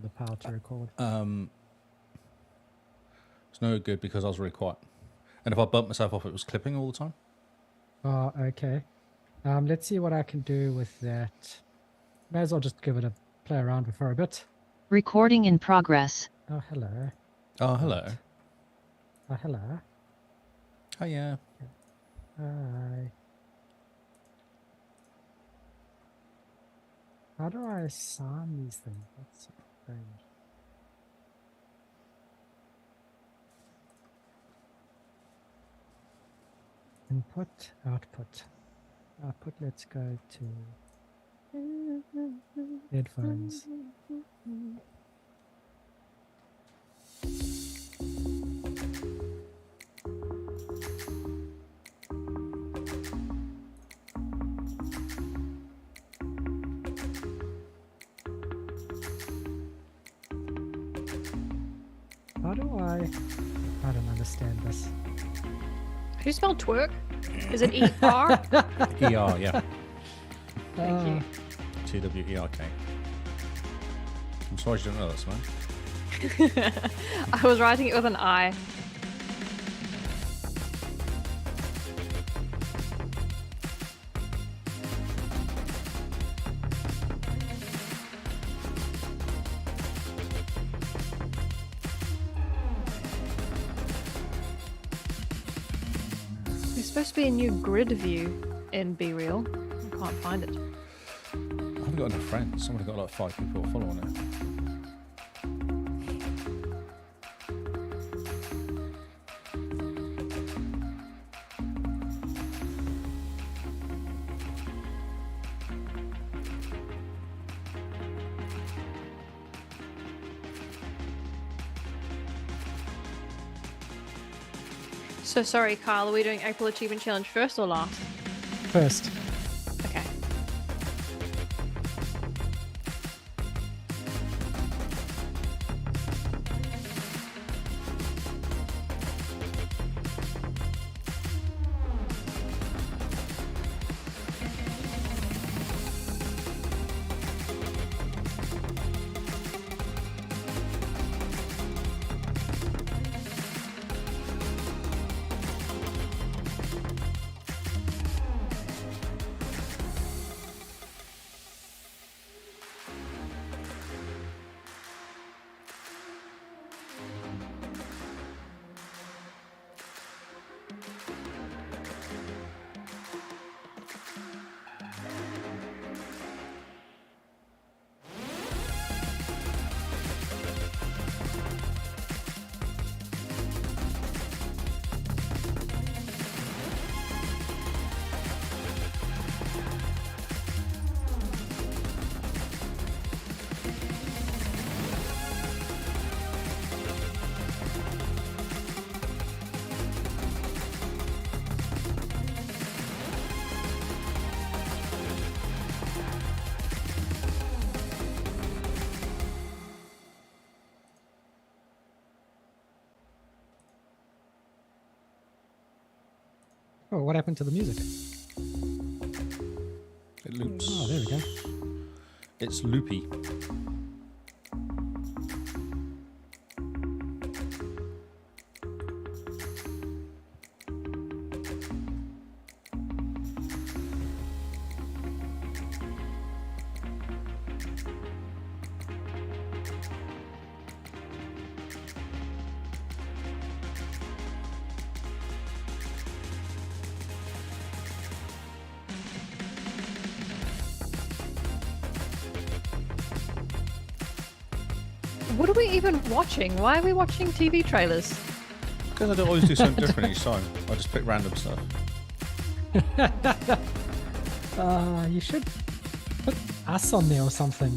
the power to record. It's no good because I was really quiet. And if I bumped myself off, it was clipping all the time. Oh, okay. Let's see what I can do with that. May as well just give it a play around with for a bit. Recording in progress. Oh, hello. Oh, hello. Oh, hello. Hiya. Hi. How do I assign these things? That's so strange. Input, output. Output, let's go to headphones. How do I don't understand this. How do you spell twerk? Is it E-R? ER, yeah. Thank you. TWERK. I'm sorry you didn't know that, Simone. I was writing it with an I. There's supposed to be a new grid view in Be Real. I can't find it. I haven't got enough friends. Somebody got like 5 people following it. So sorry, Kyle, are we doing April Achievement Challenge first or last? First. Okay. Oh, what happened to the music? It loops. Oh, there we go. It's loopy. What are we even watching? Why are we watching TV trailers? Because I don't always do something different each time. I just pick random stuff. You should put us on there or something.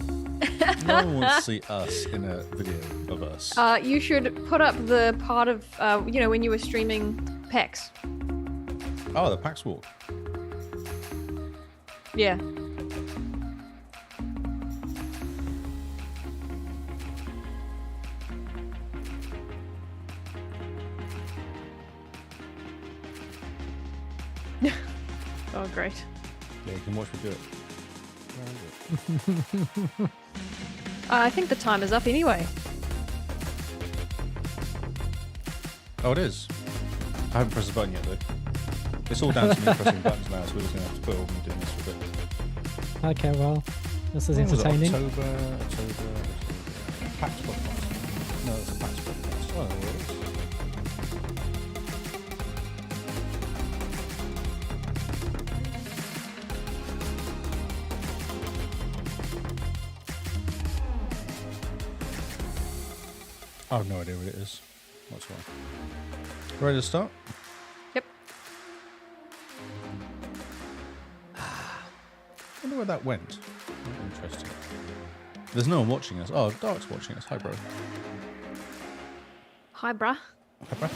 No one wants to see us in a video of us. You should put up the part of, when you were streaming PAX. Oh, the PAX Walk. Yeah. Oh, great. Yeah, you can watch me do it. I think the time is up anyway. Oh, it is. I haven't pressed the button yet, though. It's all down to me pressing buttons now, so we're just going to have to put on me doing this for a bit. Okay, well, this is When was it? entertaining. October. PAX podcast. No, it's a PAX podcast. Oh, well, it is. I have no idea what it is. That's why. Ready to start? Yep. Wonder where that went. Interesting. There's no one watching us. Oh, Dark's watching us. Hi, bro. Hi, bruh. Hi, bro.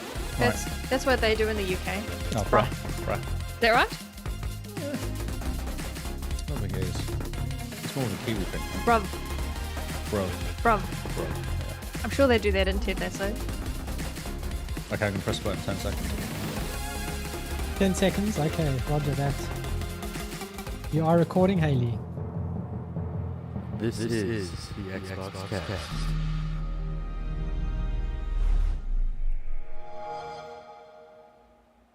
That's what they do in the UK. Oh, bruh. Bruh. Is that right? I don't think it is. It's more of a Kiwi thing. Bruv. Bro. Bruv. Bro. I'm sure they do that in Ted Lasso. Okay, I can press the button 10 seconds. 10 seconds. Okay, roger that. You are recording, Haley. This is the XboxCast.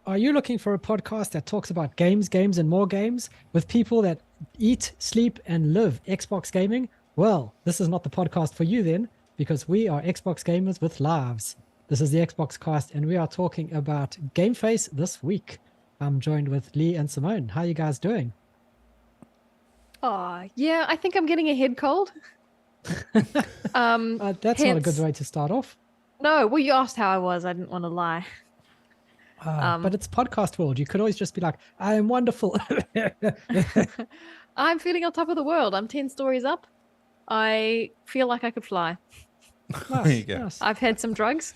Are you looking for a podcast that talks about games, and more games with people that eat, sleep, and live Xbox gaming? Well, this is not the podcast for you then, because we are Xbox gamers with lives. This is the XboxCast, and we are talking about Game Face this week. I'm joined with Lee and Simone. How are you guys doing? Oh, yeah, I think I'm getting a head cold. That's not a good hence- way to start off. No, well, you asked how I was. I didn't want to lie. But it's podcast world. You could always just be like, I am wonderful. I'm feeling on top of the world. I'm 10 stories up. I feel like I could fly. Nice, There you go. nice. I've had some drugs.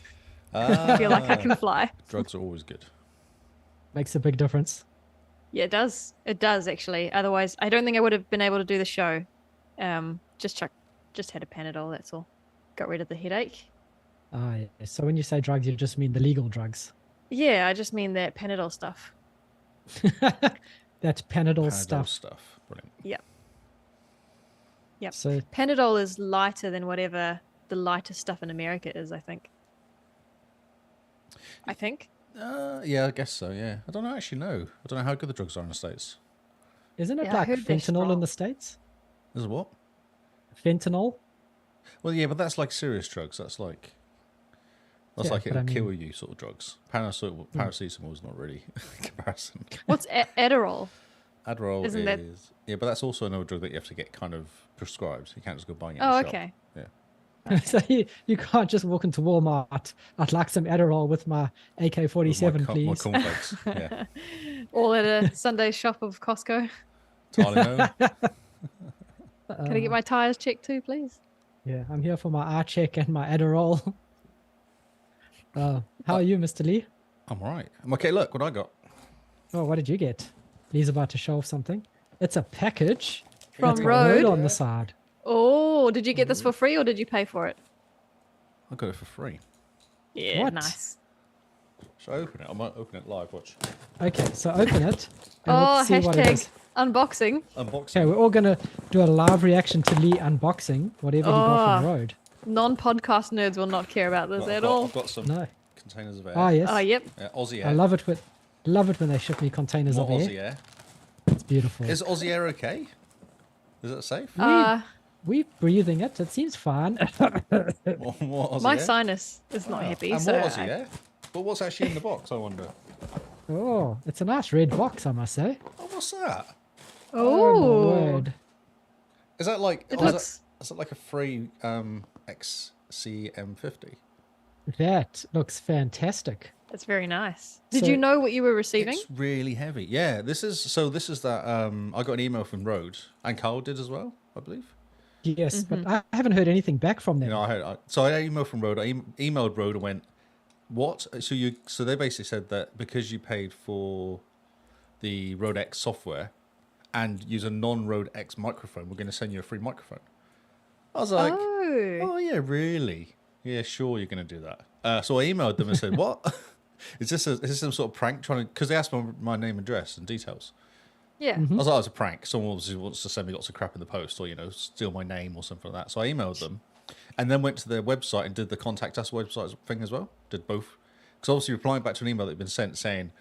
I feel like I can fly. Drugs are always good. Makes a big difference. Yeah, it does. It does, actually. Otherwise, I don't think I would have been able to do the show. Just had a Panadol, that's all. Got rid of the headache. Ah, yeah. So when you say drugs, you just mean the legal drugs. Yeah, I just mean that Panadol stuff. That Panadol Panadol stuff. Brilliant. Yep. So Panadol is lighter than whatever the lightest stuff in America is, I think. Yeah, I guess so, yeah. I don't actually know. I don't know how good the drugs are in the States. isn't it Yeah, I like heard they're fentanyl in strong. the States? Is it what? Fentanyl? Well, yeah, but that's like serious drugs. That's like Yeah, like but it'll I kill mean- you sort of drugs. Paracetamol is not really a comparison. What's Adderall? Adderall Isn't that- is yeah, but that's also another drug that you have to get kind of prescribed. You can't just go buying it. Oh, in the shop. okay. Yeah. So you can't just walk into Walmart. I'd like some Adderall with my AK-47, My please. cornflakes. Yeah. All at a Sunday shop of Costco. Tylenol. Can I get my tires checked too, please? Yeah, I'm here for my eye check and my Adderall. How are you, Mr. Lee? I'm all right. I'm okay. Look what I got. Oh, what did you get? Lee's about to show off something. It's a package. From It's got Rode? on the side. Oh, did you get this for free or did you pay for it? I got it for free. Yeah, What? nice. Should I open it? I might open it live. Watch. Okay, so open it. And Oh, let's see what it hashtag is. unboxing. Unboxing. Okay, we're all going to do a live reaction to Lee unboxing whatever he got from Oh. Rode. Non-podcast nerds will not care about this Well, at all. I've got some No. containers of air. Oh, yes. Oh, yep. Yeah, Aussie air. I love it when they ship me containers More of Aussie air. air. It's beautiful. Is Aussie air okay? Is it safe? We're breathing it. It seems fine. More Aussie My air? sinus is not happy, And so more Aussie air? But what's actually in the box, I wonder? Oh, it's a nice red box, I must say. Oh, what's that? Oh, my Oh, word. Is that like... it oh, looks. is that like a free XCM50? That looks fantastic. It's very nice. Did So- you know what you were receiving? It's really heavy. Yeah, this is that I got an email from Rode, and Carl did as well, I believe. Yes, but I haven't heard anything back from them. You know, I had emailed from Rode. I emailed Rode and went, "What?" So they basically said that because you paid for the Rode X software and use a non-Rode X microphone, we're going to send you a free microphone. I was like, Oh. "Oh yeah, really? Yeah, sure, you're going to do that." So I emailed them and said, "What? Is this some sort of prank trying to?" Because they asked my name, address, and details. Yeah. Mhm. I was like, oh, it's a prank. Someone obviously wants to send me lots of crap in the post or, steal my name or something like that. So I emailed them and then went to their website and did the contact us website thing as well. Did both. Because obviously replying back to an email that had been sent saying,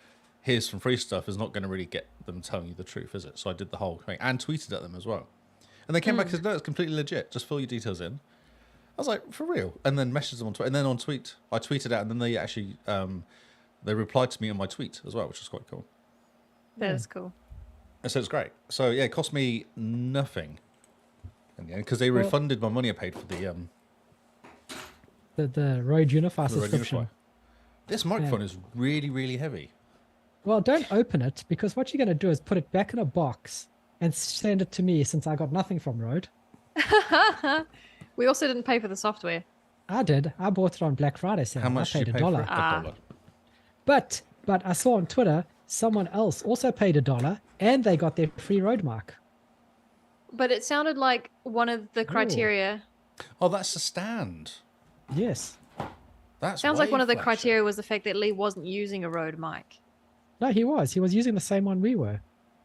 here's some free stuff is not going to really get them telling you the truth, is it? So I did the whole thing and tweeted at them as well. And they came back and said, no, it's completely legit. Just fill your details in. I was like, for real? And then messaged them on Twitter. And then on tweet, I tweeted out and then they actually, they replied to me on my tweet as well, which was quite cool. That is cool. And so it's great. So yeah, it cost me nothing in the end because they refunded my money I paid for the Rode Unify the Red subscription. Unify. This microphone is really, really heavy. Well, don't open it because what you're going to do is put it back in a box and send it to me since I got nothing from Rode. We also didn't pay for the software. I did. I bought it on Black Friday sale. How much I did paid you pay $1. for it? $1. But I saw on Twitter someone else also paid $1 and they got their free Rode mark. But it sounded like one of the criteria. Oh, that's the stand. Yes. That's Sounds like way one of the flashy. criteria was the fact that Lee wasn't using a Rode mic. No, he was. He was using the same one we were.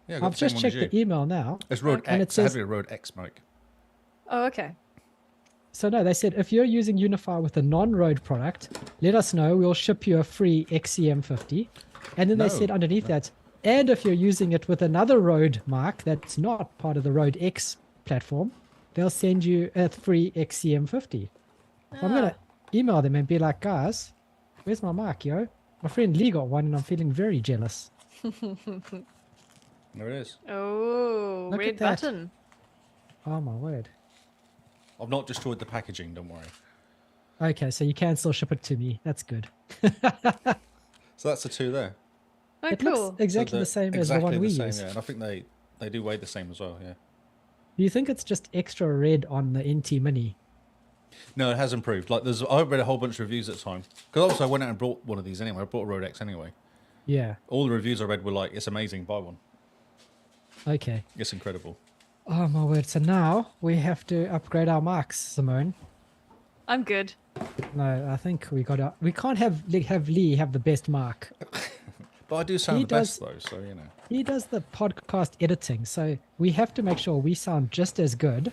Yeah, I got I've the same just one as checked the you. email now. It's Rode and X. it It had says to be a Rode X mic. Oh, okay. so. No, they said if you're using Unify with a non-Rode product, let us know. We'll ship you a free XCM50. And then they No, said underneath that, and if you're using it with another Rode mark that's not part of the Rode X platform, they'll send you a free XCM50. So I'm gonna email them and be like, guys, where's my mark, yo? My friend Lee got one, and I'm feeling very jealous. There it is. Oh, Look red at that. button. Oh my word. I've not destroyed the packaging, don't worry. Okay, so you can still ship it to me. That's good. So that's the two there. Oh, It cool. looks exactly So the same as the exactly one we same, use. yeah. And I think they do weigh the same as well, yeah. Do you think it's just extra red on the NT Mini? No, it has improved. Like I read a whole bunch of reviews at the time. Because also I went out and bought one of these anyway. I bought a Rode X anyway. Yeah. All the reviews I read were like, it's amazing, buy one. Okay. It's incredible. Oh my word. So now we have to upgrade our marks, Simone. I'm good. No, I think we can't have Lee have the best mark. But I do sound He the best though, so He does the podcast editing, so we have to make sure we sound just as good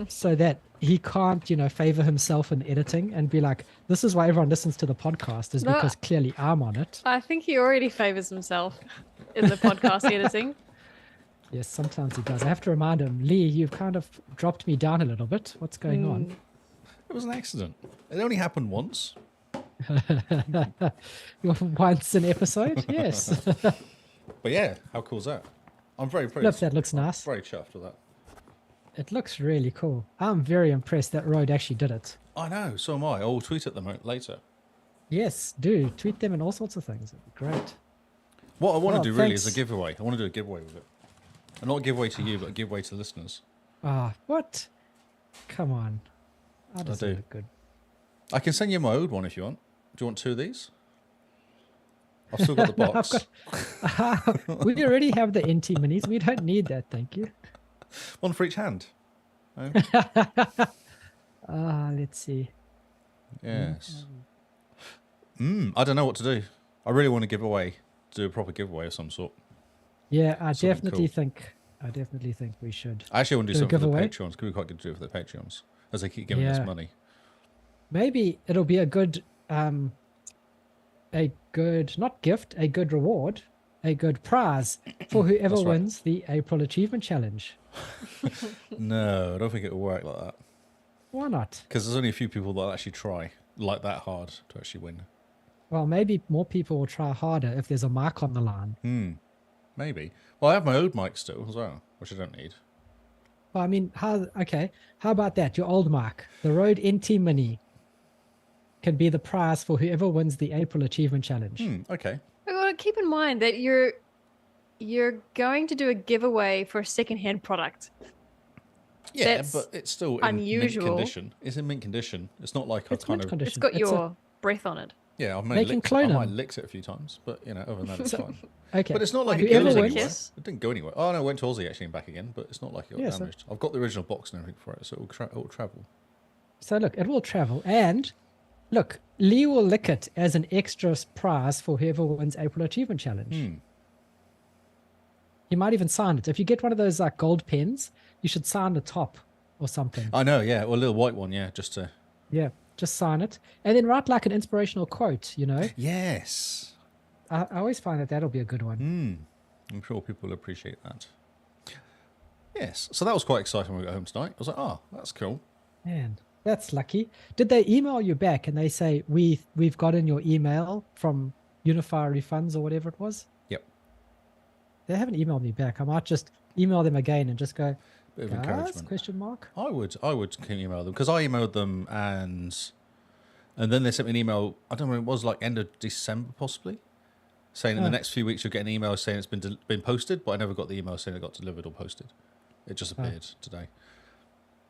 so that he can't, favor himself in editing and be like, this is why everyone listens to the podcast is No. because clearly I'm on it. I think he already favors himself in the podcast editing. Yes, sometimes he does. I have to remind him, Lee, you've kind of dropped me down a little bit. What's going on? It was an accident. It only happened once. Once an episode? Yes. But yeah, how cool is that? I'm very Look, pleased. that looks nice. Very chuffed with that. It looks really cool. I'm very impressed that Rode actually did it. I know, so am I. I'll tweet at them later. Yes, do. Tweet them and all sorts of things. It'd be great. What I want Well, to do really is a thanks. giveaway. I want to do a giveaway with it. And not a giveaway to you, but a giveaway to the listeners. Ah, what? Come on. I do. deserve it good. I can send you my old one if you want. Do you want two of these? I've still got the No, I've box. We already have the NT minis. We don't need that, thank you. One for each hand. Let's see. Yes. I don't know what to do. I really want to do a proper giveaway of some sort. Yeah, I Something definitely cool. think we should. I actually want to do Do a something for the giveaway? Patreons. Could be quite good to do it for the Patreons, as they keep giving us Yeah. money. Maybe it'll be a good not gift, a good reward, a good prize for whoever That's right. wins the April Achievement Challenge. No, I don't think it will work like that. Why not? Because there's only a few people that actually try like that hard to actually win. Well, maybe more people will try harder if there's a mark on the line. Maybe. Well, I have my old mic still as well, which I don't need. Well, I mean, how about that? Your old mark, the Rode NT Mini, can be the prize for whoever wins the April Achievement Challenge. Okay. Well, keep in mind that you're going to do a giveaway for a secondhand product. Yeah, That's but it's still in unusual. mint condition. It's in mint condition. It's not like It's I've kind mint of... condition. It's got It's your breath on it. Yeah, I've They made can licked, clone I might 'em. licked it a few times, but, other than that, it's fine. Okay. But it's not like Like it whoever goes wins- anywhere. Kiss? It didn't go anywhere. Oh, no, it went to Aussie actually and back again, but it's not like it got Yeah, so- damaged. I've got the original box and everything for it, so it will travel. So look, it will travel, and look, Lee will lick it as an extra prize for whoever wins April Achievement Challenge. He You might even sign it. If you get one of those like gold pens, you should sign the top or something. I know, yeah. Or a little white one, yeah, just to... Yeah, just sign it. And then write like an inspirational quote, you know? Yes. I always find that that'll be a good one. I'm sure people will appreciate that. Yes. So that was quite exciting when we got home tonight. I was like, oh, that's cool. Man, that's lucky. Did they email you back and they say, we've gotten your email from Unify Refunds or whatever it was? Yep. They haven't emailed me back. I might just email them again and just go, Bit of guys, encouragement. question mark? I would email them because I emailed them and then they sent me an email. I don't know, it was like end of December possibly, saying in the next few weeks you'll get an email saying it's been posted, but I never got the email saying it got delivered or posted. It just appeared today.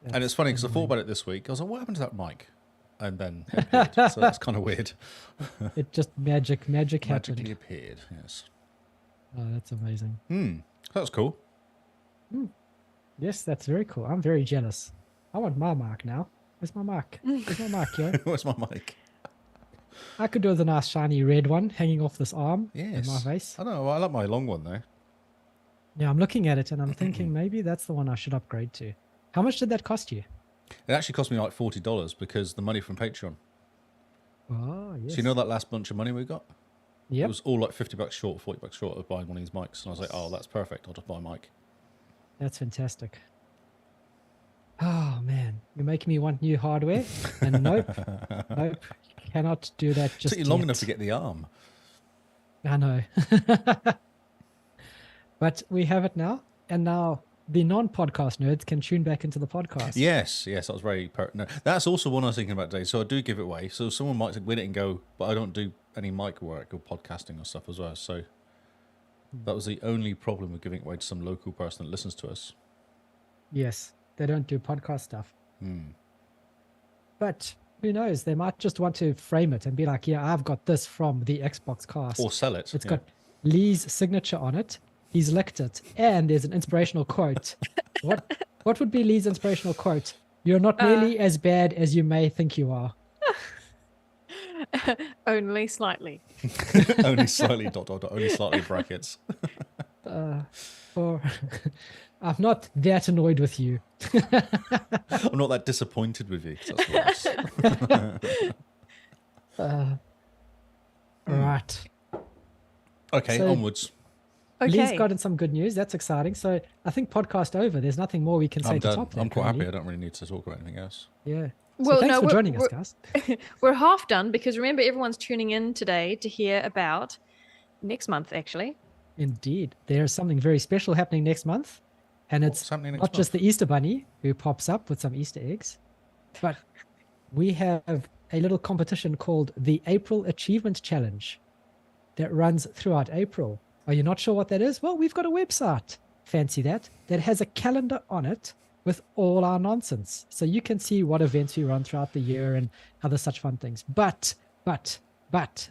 And it's funny because I thought about it this week. I was like, what happened to that mic? And then it appeared. So that's kind of weird. It just magic Magically happened. appeared. Yes. Oh, that's amazing. That's cool. Yes, that's very cool. I'm very jealous. I want my mark now. Where's my mark? Where's my mark, yo? Where's my mic? I could do with a nice shiny red one hanging off this arm in my face. I know. I like my long one though. Yeah, I'm looking at it and I'm thinking maybe that's the one I should upgrade to. How much did that cost you? It actually cost me like $40 because the money from Patreon. Oh, yes. So you know that last bunch of money we got? It Yep. was all like $50 short, $40 short of buying one of these mics. And I was like, oh, that's perfect. I'll just buy a mic. That's fantastic. Oh, man. You're making me want new hardware. And nope. Nope. Cannot do that It just took you long yet. enough to get the arm. I know. But we have it now. And now the non-podcast nerds can tune back into the podcast. Yes, that was very pertinent. That's also one I was thinking about today. So I do give it away. So someone might win it and go, but I don't do any mic work or podcasting or stuff as well. So that was the only problem with giving it away to some local person that listens to us. Yes. They don't do podcast stuff. But who knows? They might just want to frame it and be like, yeah, I've got this from the XboxCast. Or sell it. It's yeah. got Lee's signature on it. He's licked it. And there's an inspirational quote. What would be Lee's inspirational quote? You're not nearly as bad as you may think you are. Only slightly. Only slightly ... only slightly brackets. Or I'm not that annoyed with you. I'm not that disappointed with you. 'Cause that's worse. Right. Okay, So- onwards. Lee's Okay. gotten some good news. That's exciting. So I think podcast over. There's nothing more we can say I'm to done. top that. I'm quite happy. currently. I don't really need to talk about anything else. Yeah. Well, so thanks no, for we're- joining us, we're- guys. We're half done because remember, everyone's tuning in today to hear about next month, actually. Indeed. There's something very special happening next month. And What's it's happening next not just month? the Easter Bunny who pops up with some Easter eggs, but we have a little competition called the April Achievement Challenge that runs throughout April. Are you not sure what that is? Well, we've got a website. Fancy that has a calendar on it with all our nonsense. So you can see what events we run throughout the year and other such fun things. But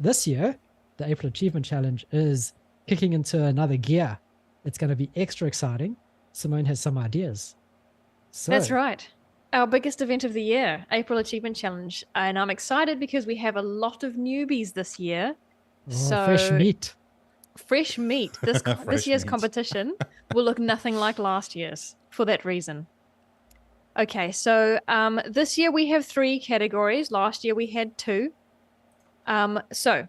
this year, the April Achievement Challenge is kicking into another gear. It's going to be extra exciting. Simone has some ideas. So, That's right. Our biggest event of the year, April Achievement Challenge. And I'm excited because we have a lot of newbies this year. Oh, fresh meat. Fresh meat. This Fresh year's meat. competition will look nothing like last year's for that reason. Okay, so this year we have 3 categories. Last year we had 2. So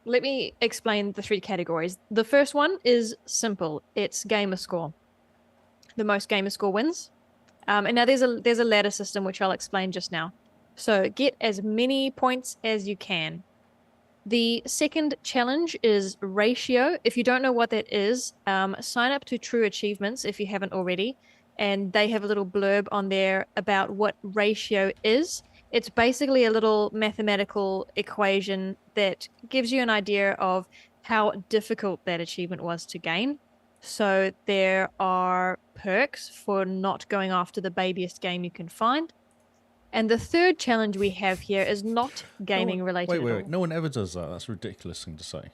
let me explain the 3 categories. The first one is simple. It's gamer score. The most gamer score wins. And now there's a ladder system which I'll explain just now. So get as many points as you can. The second challenge is ratio. If you don't know what that is, sign up to True Achievements if you haven't already. And they have a little blurb on there about what ratio is. It's basically a little mathematical equation that gives you an idea of how difficult that achievement was to gain. So there are perks for not going after the babiest game you can find. And the third challenge we have here is not gaming related at all. Wait. No one ever does that. That's a ridiculous thing to say.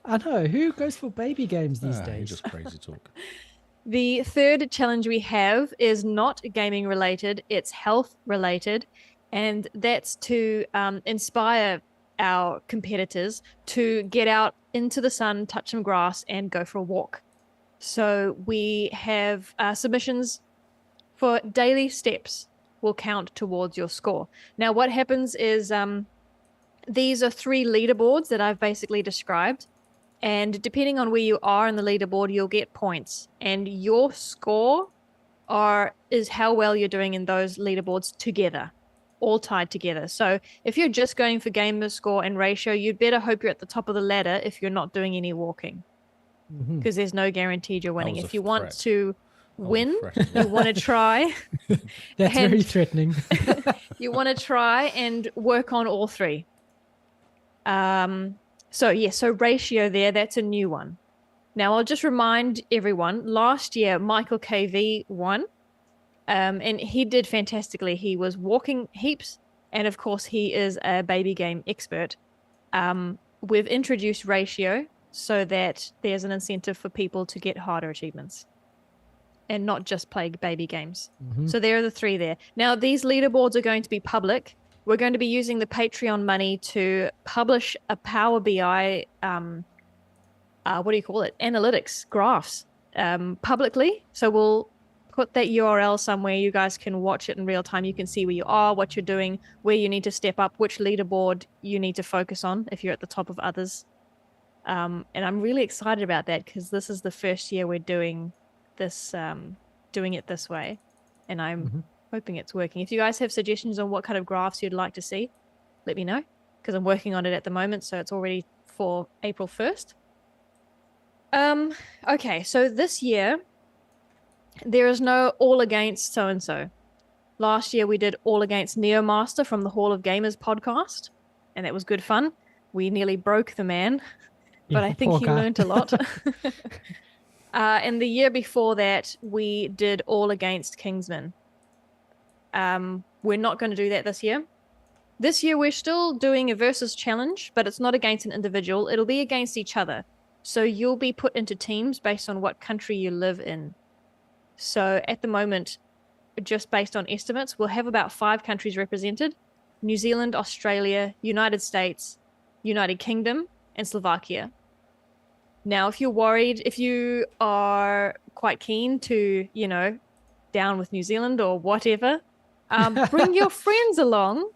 I know. Who goes for baby games these You're days? just crazy talk. The third challenge we have is not gaming related, it's health related. And that's to inspire our competitors to get out into the sun, touch some grass, and go for a walk. So we have submissions for daily steps will count towards your score. Now, what happens is these are 3 leaderboards that I've basically described. And depending on where you are in the leaderboard, you'll get points. And your score is how well you're doing in those leaderboards together, all tied together. So if you're just going for gamer score and ratio, you'd better hope you're at the top of the ladder if you're not doing any walking. Because there's no guaranteed you're winning. If you want to win, you want to try. That's very threatening. You want to try and work on all 3. So ratio there, that's a new one. Now I'll just remind everyone, last year Michael KV won, and he did fantastically. He was walking heaps, and of course he is a baby game expert. We've introduced ratio so that there's an incentive for people to get harder achievements and not just play baby games. So there are the 3 there. Now these leaderboards are going to be public. We're going to be using the Patreon money to publish a Power BI, analytics graphs publicly. So we'll put that URL somewhere. You guys can watch it in real time. You can see where you are, what you're doing, where you need to step up, which leaderboard you need to focus on if you're at the top of others. And I'm really excited about that because this is the first year we're doing this, doing it this way. And I'm hoping it's working. If you guys have suggestions on what kind of graphs you'd like to see, let me know because I'm working on it at the moment. So it's already for April 1st. Okay, so this year there is no all against so-and-so. Last year we did all against Neomaster from the Hall of Gamers podcast, and that was good fun. We nearly broke the man, but I think he learned a lot. And the year before that we did all against Kingsman. We're not going to do that this year. This year we're still doing a versus challenge, but it's not against an individual. It'll be against each other. So you'll be put into teams based on what country you live in. So at the moment, just based on estimates, we'll have about 5 countries represented: New Zealand, Australia, United States, United Kingdom, and Slovakia. Now, if you're worried, if you are quite keen to, down with New Zealand or whatever, bring your friends along,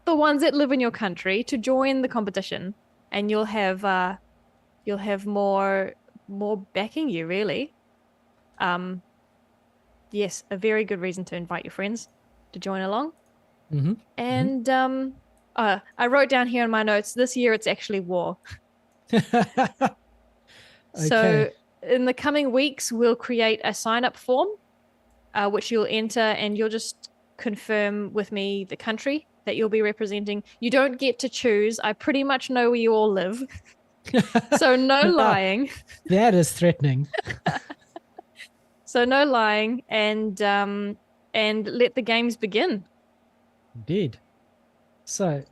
the ones that live in your country, to join the competition, and you'll have more backing you, really. Yes, a very good reason to invite your friends to join along. And I wrote down here in my notes, this year it's actually war. So in the coming weeks, we'll create a sign-up form, which you'll enter, and you'll just confirm with me the country that you'll be representing. You don't get to choose. I pretty much know where you all live. So no lying. That is threatening. So no lying, and let the games begin. Indeed. So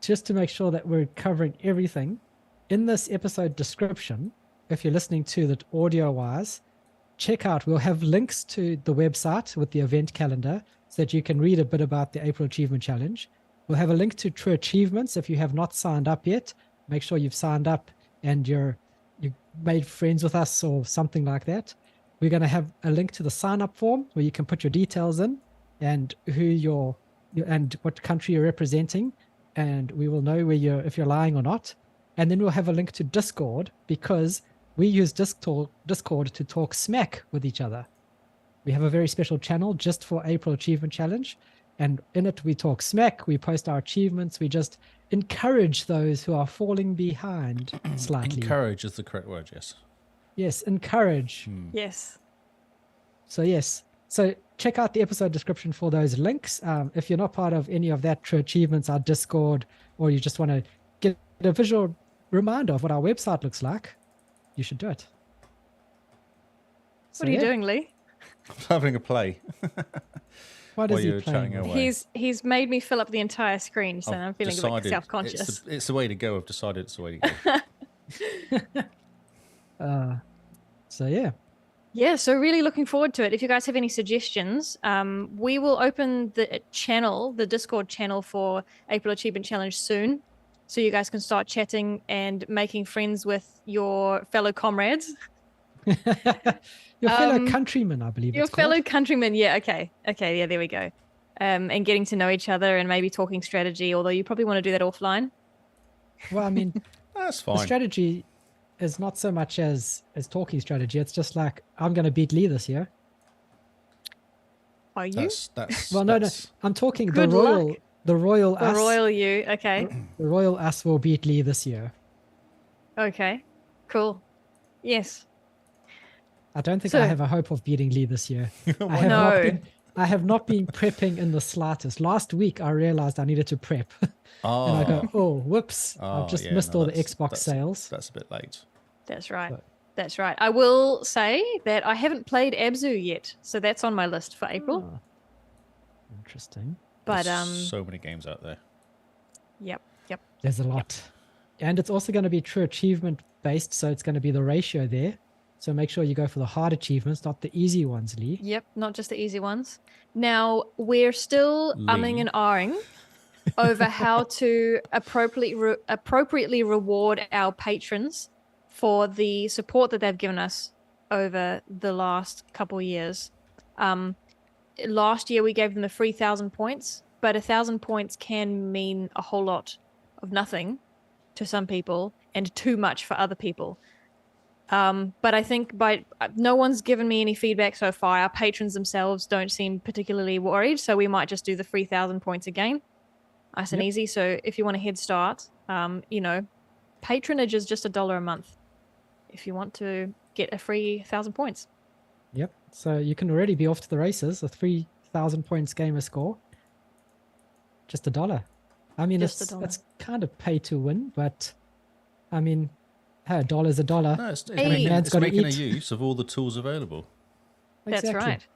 just to make sure that we're covering everything, in this episode description, if you're listening to it audio-wise, check out, we'll have links to the website with the event calendar so that you can read a bit about the April Achievement Challenge. We'll have a link to True Achievements. If you have not signed up yet, make sure you've signed up and you made friends with us or something like that. We're going to have a link to the sign-up form where you can put your details in and and what country you're representing, and we will know if you're lying or not. And then we'll have a link to Discord, because we use Discord to talk smack with each other. We have a very special channel just for April Achievement Challenge, and in it we talk smack, we post our achievements, we just encourage those who are falling behind slightly. Encourage is the correct word, yes. Yes, encourage. Yes. So check out the episode description for those links. If you're not part of any of that, True Achievements, our Discord, or you just want to get a visual reminder of what our website looks like, you should do it. What are you doing, Lee? I'm having a play. What is he playing? He's made me fill up the entire screen, so I'm feeling a bit self-conscious. It's the way to go. I've decided it's the way to go. Yeah, so really looking forward to it. If you guys have any suggestions, we will open the Discord channel for April Achievement Challenge soon, so you guys can start chatting and making friends with your fellow comrades. Your fellow Um, countrymen, I believe Your it's called. fellow countrymen, yeah, okay. Okay, yeah, there we go. And getting to know each other and maybe talking strategy, although you probably want to do that offline. Well, I mean, That's the fine. strategy is not so much as talking strategy. It's just like, I'm going to beat Lee this year. Are you? That's Well, no. that's I'm talking Good the luck. royal The us. royal you, okay. The royal us will beat Lee this year. Okay, cool. Yes. I don't think I So- have a hope of beating Lee this year. Why No. I have not been prepping in the slightest. Last week I realized I needed to prep. And I go, oh, whoops. I've just missed all the Xbox sales. That's a bit late. That's right. So- That's right. I will say that I haven't played Abzu yet, so that's on my list for April. Ah, interesting. But There's so many games out there. yep. There's a lot. And it's also going to be true achievement based. So it's going to be the ratio there. So make sure you go for the hard achievements, not the easy ones, Lee. Yep, not just the easy ones. Now, we're still umming Lee. and ahhing over how to appropriately reward our patrons for the support that they've given us over the last couple of years. Last year we gave them a free 1,000 points, but 1,000 points can mean a whole lot of nothing to some people and too much for other people. But I think no one's given me any feedback so far. Our patrons themselves don't seem particularly worried, so we might just do the free 1,000 points again. Nice and easy. So if you want a head start, patronage is just $1 a month if you want to get a free 1,000 points. Yep. So you can already be off to the races. A 3,000 points gamer score. Just $1. I mean, Just $1. it's kind of pay to win, but I mean, hey, $1's a dollar. No, it's Hey. Man's gotta making a eat. use of all the tools available. That's Exactly. right.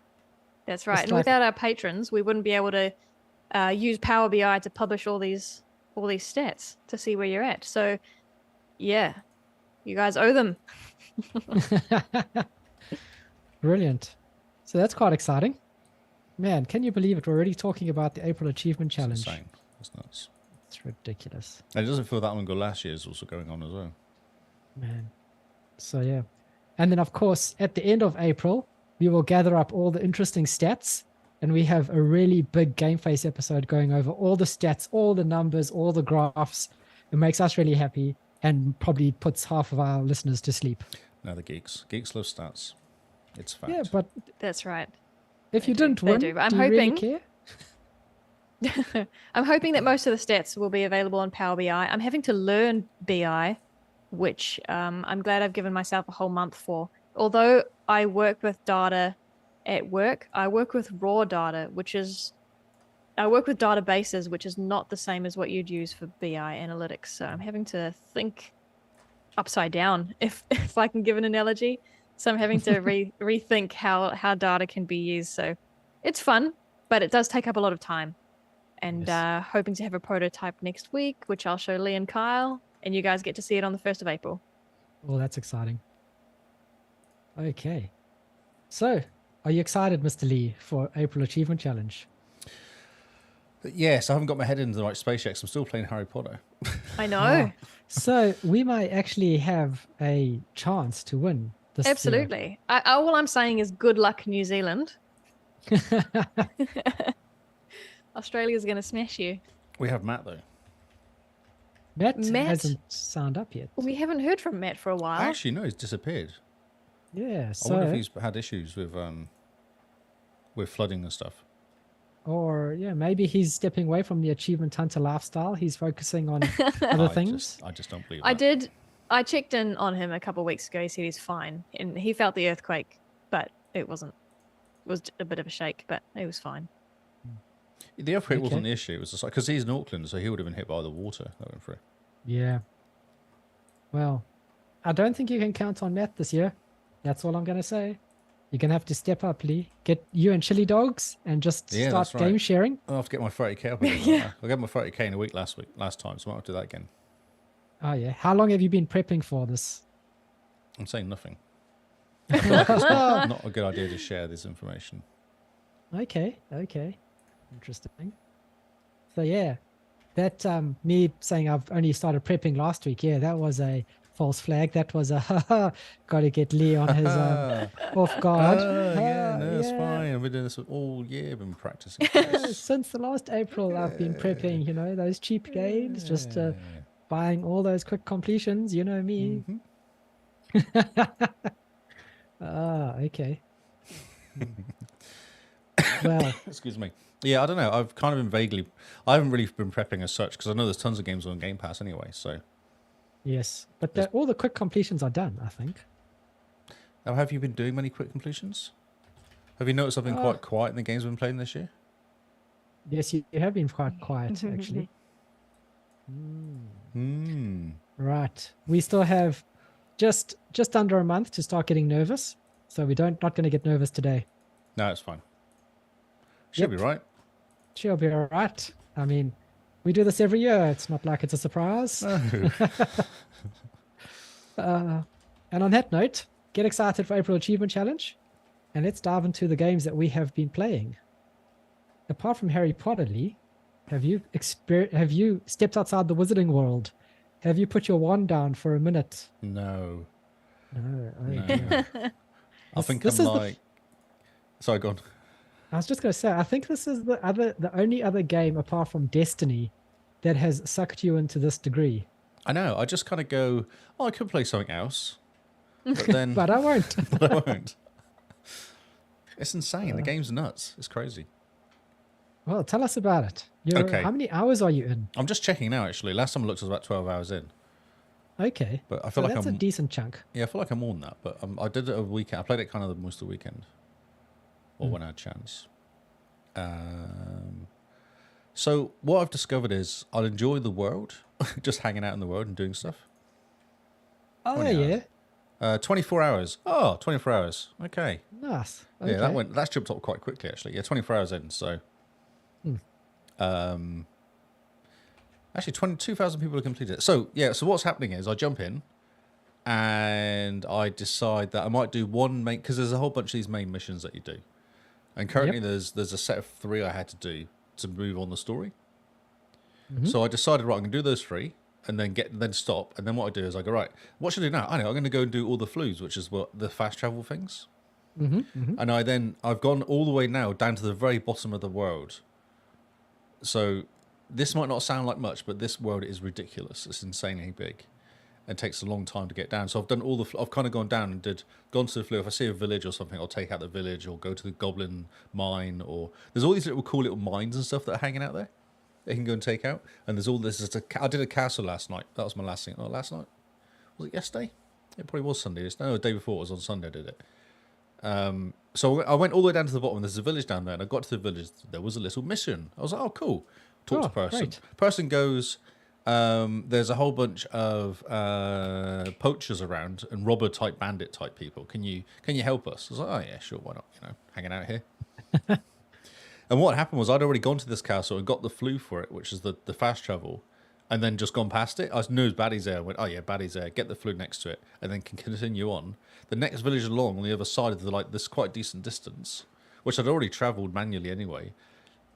That's right. It's And like- without our patrons, we wouldn't be able to use Power BI to publish all these stats to see where you're at. So, yeah, you guys owe them. Brilliant. So that's quite exciting. Man, can you believe it? We're already talking about the April Achievement It's Challenge. insane. That's nuts. It's ridiculous. And it doesn't feel that long ago. Last year is also going on as well. Man. So yeah. And then of course, at the end of April, we will gather up all the interesting stats and we have a really big Game Face episode going over all the stats, all the numbers, all the graphs. It makes us really happy and probably puts half of our listeners to sleep. Now the geeks. Geeks love stats. It's a fact. Yeah, but That's right. if They you do, didn't they win, do. I'm do you really hoping- care? I'm hoping that most of the stats will be available on Power BI. I'm having to learn BI, which I'm glad I've given myself a whole month for. Although I work with data at work, I work with raw data, I work with databases, which is not the same as what you'd use for BI analytics. So I'm having to think upside down, if I can give an analogy. So I'm having to rethink how data can be used. So it's fun, but it does take up a lot of time. And Yes. hoping to have a prototype next week, which I'll show Lee and Kyle, and you guys get to see it on the 1st of April. Well, that's exciting. Okay. So, are you excited, Mr. Lee, for April Achievement Challenge? Yes, I haven't got my head into the right space yet 'cause I'm still playing Harry Potter. I know. So, we might actually have a chance to win this year. Absolutely. All I'm saying is good luck, New Zealand. Australia's going to smash you. We have Matt though. Matt Matt? hasn't signed up yet. We haven't heard from Matt for a while. Actually, no, he's disappeared. Yeah, I wonder if so, he's had issues with flooding and stuff. or yeah, maybe he's stepping away from the achievement hunter lifestyle. He's focusing on other things. I just don't believe I that. did. I checked in on him a couple of weeks ago. He said he's fine, and he felt the earthquake, but it wasn't. It was a bit of a shake, but it was fine. The earthquake Okay. wasn't the issue. It was just like because he's in Auckland, so he would have been hit by the water that went through. Yeah. Well, I don't think you can count on Matt this year. That's all I'm going to say. You're going to have to step up, Lee. Get you and Chili Dogs and just Yeah, start that's right. game sharing. I'll have to get my 30k up again. Yeah. I got my 30k in a week last time, so I might have to do that again. Oh, yeah. How long have you been prepping for this? I'm saying nothing. I feel like it's not a good idea to share this information. Okay. Interesting. So, yeah. That, me saying I've only started prepping last week, yeah, that was a false flag. That was a got to get Lee on his off guard. Yeah, no, it's Yeah. fine. I've been doing this all year. I've been practicing. Since the last April, I've been prepping, those cheap games, just buying all those quick completions. You know me. Okay. Well, Excuse me. Yeah, I don't know. I've kind of been vaguely. I haven't really been prepping as such because I know there's tons of games on Game Pass anyway. So. yes, but all the quick completions are done, I think. Now, have you been doing many quick completions? Have you noticed I've been quite quiet in the games we've been playing this year? Yes, you have been quite quiet, actually. Right. We still have just under a month to start getting nervous. So we're not going to get nervous today. No, it's fine. Should be right. She'll be all right. I mean, we do this every year. It's not like it's a surprise. No. And on that note, get excited for April Achievement Challenge. And let's dive into the games that we have been playing. Apart from Harry Potter, Lee, have you stepped outside the wizarding world? Have you put your wand down for a minute? No. No. No. I think this I'm is the like. Sorry, go on. I was just going to say, I think this is the only other game apart from Destiny that has sucked you into this degree. I know. I just kind of go, I could play something else, but then. But I won't. But I won't. It's insane. The game's nuts. It's crazy. Well, tell us about it. Okay. How many hours are you in? I'm just checking now. Actually, last time I looked, I was about 12 hours in. Okay. But I feel like that's a decent chunk. Yeah, I feel like I'm more than that. But I did it a weekend. I played it kind of most of the weekend, or when I had a chance. So what I've discovered is I'll enjoy the world, just hanging out in the world and doing stuff. Oh, 20 yeah. hours. 24 hours. Oh, 24 hours. Okay. Nice. Okay. Yeah, that's jumped up quite quickly, actually. Yeah, 24 hours in. So, actually, 22,000 people have completed it. So, yeah, so what's happening is I jump in and I decide that I might do one main, because there's a whole bunch of these main missions that you do. And currently there's a set of 3 I had to do to move on the story. So I decided, right, I'm going to do those 3 and then stop. And then what I do is I go, right, what should I do now? I know, I'm going to go and do all the flues, which is what the fast travel things. And I've gone all the way now down to the very bottom of the world. So this might not sound like much, but this world is ridiculous. It's insanely big. It takes a long time to get down. So I've done I've kind of gone down and gone to the flue. If I see a village or something, I'll take out the village or go to the goblin mine, or there's all these cool little mines and stuff that are hanging out there that you can go and take out. And there's all this. I did a castle last night. That was my last thing. Oh, last night? Was it yesterday? It probably was Sunday. No, the day before. It was on Sunday I did it. So I went all the way down to the bottom. There's a village down there, and I got to the village. There was a little mission. I was like, "Oh, cool." Talk to person. Great. Person goes. There's a whole bunch of poachers around and robber type, bandit type people. Can you help us? I was like, "Oh yeah, sure. Why not? Hanging out here." And what happened was I'd already gone to this castle and got the flue for it, which is the fast travel, and then just gone past it. I knew baddies there. I went, "Oh yeah, baddies there." Get the flue next to it, and then can continue on. The next village along on the other side of this quite decent distance, which I'd already travelled manually anyway,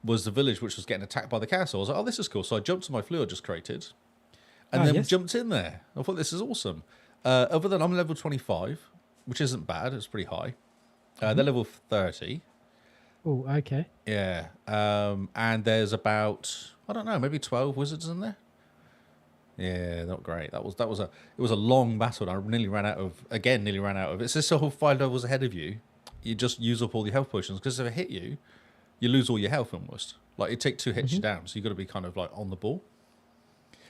was the village which was getting attacked by the castle. I was like, "Oh, this is cool." So I jumped to my flue I just created, and then jumped in there. I thought, this is awesome. Other than I'm level 25, which isn't bad. It's pretty high. They're level 30. Oh, okay. Yeah. And there's about, I don't know, maybe 12 wizards in there. Yeah, not great. It was a long battle. And I nearly ran out of. It's just a whole 5 levels ahead of you. You just use up all your health potions, because if it hit you, you lose all your health almost. Like, it take 2 hits you down, so you got to be kind of like on the ball.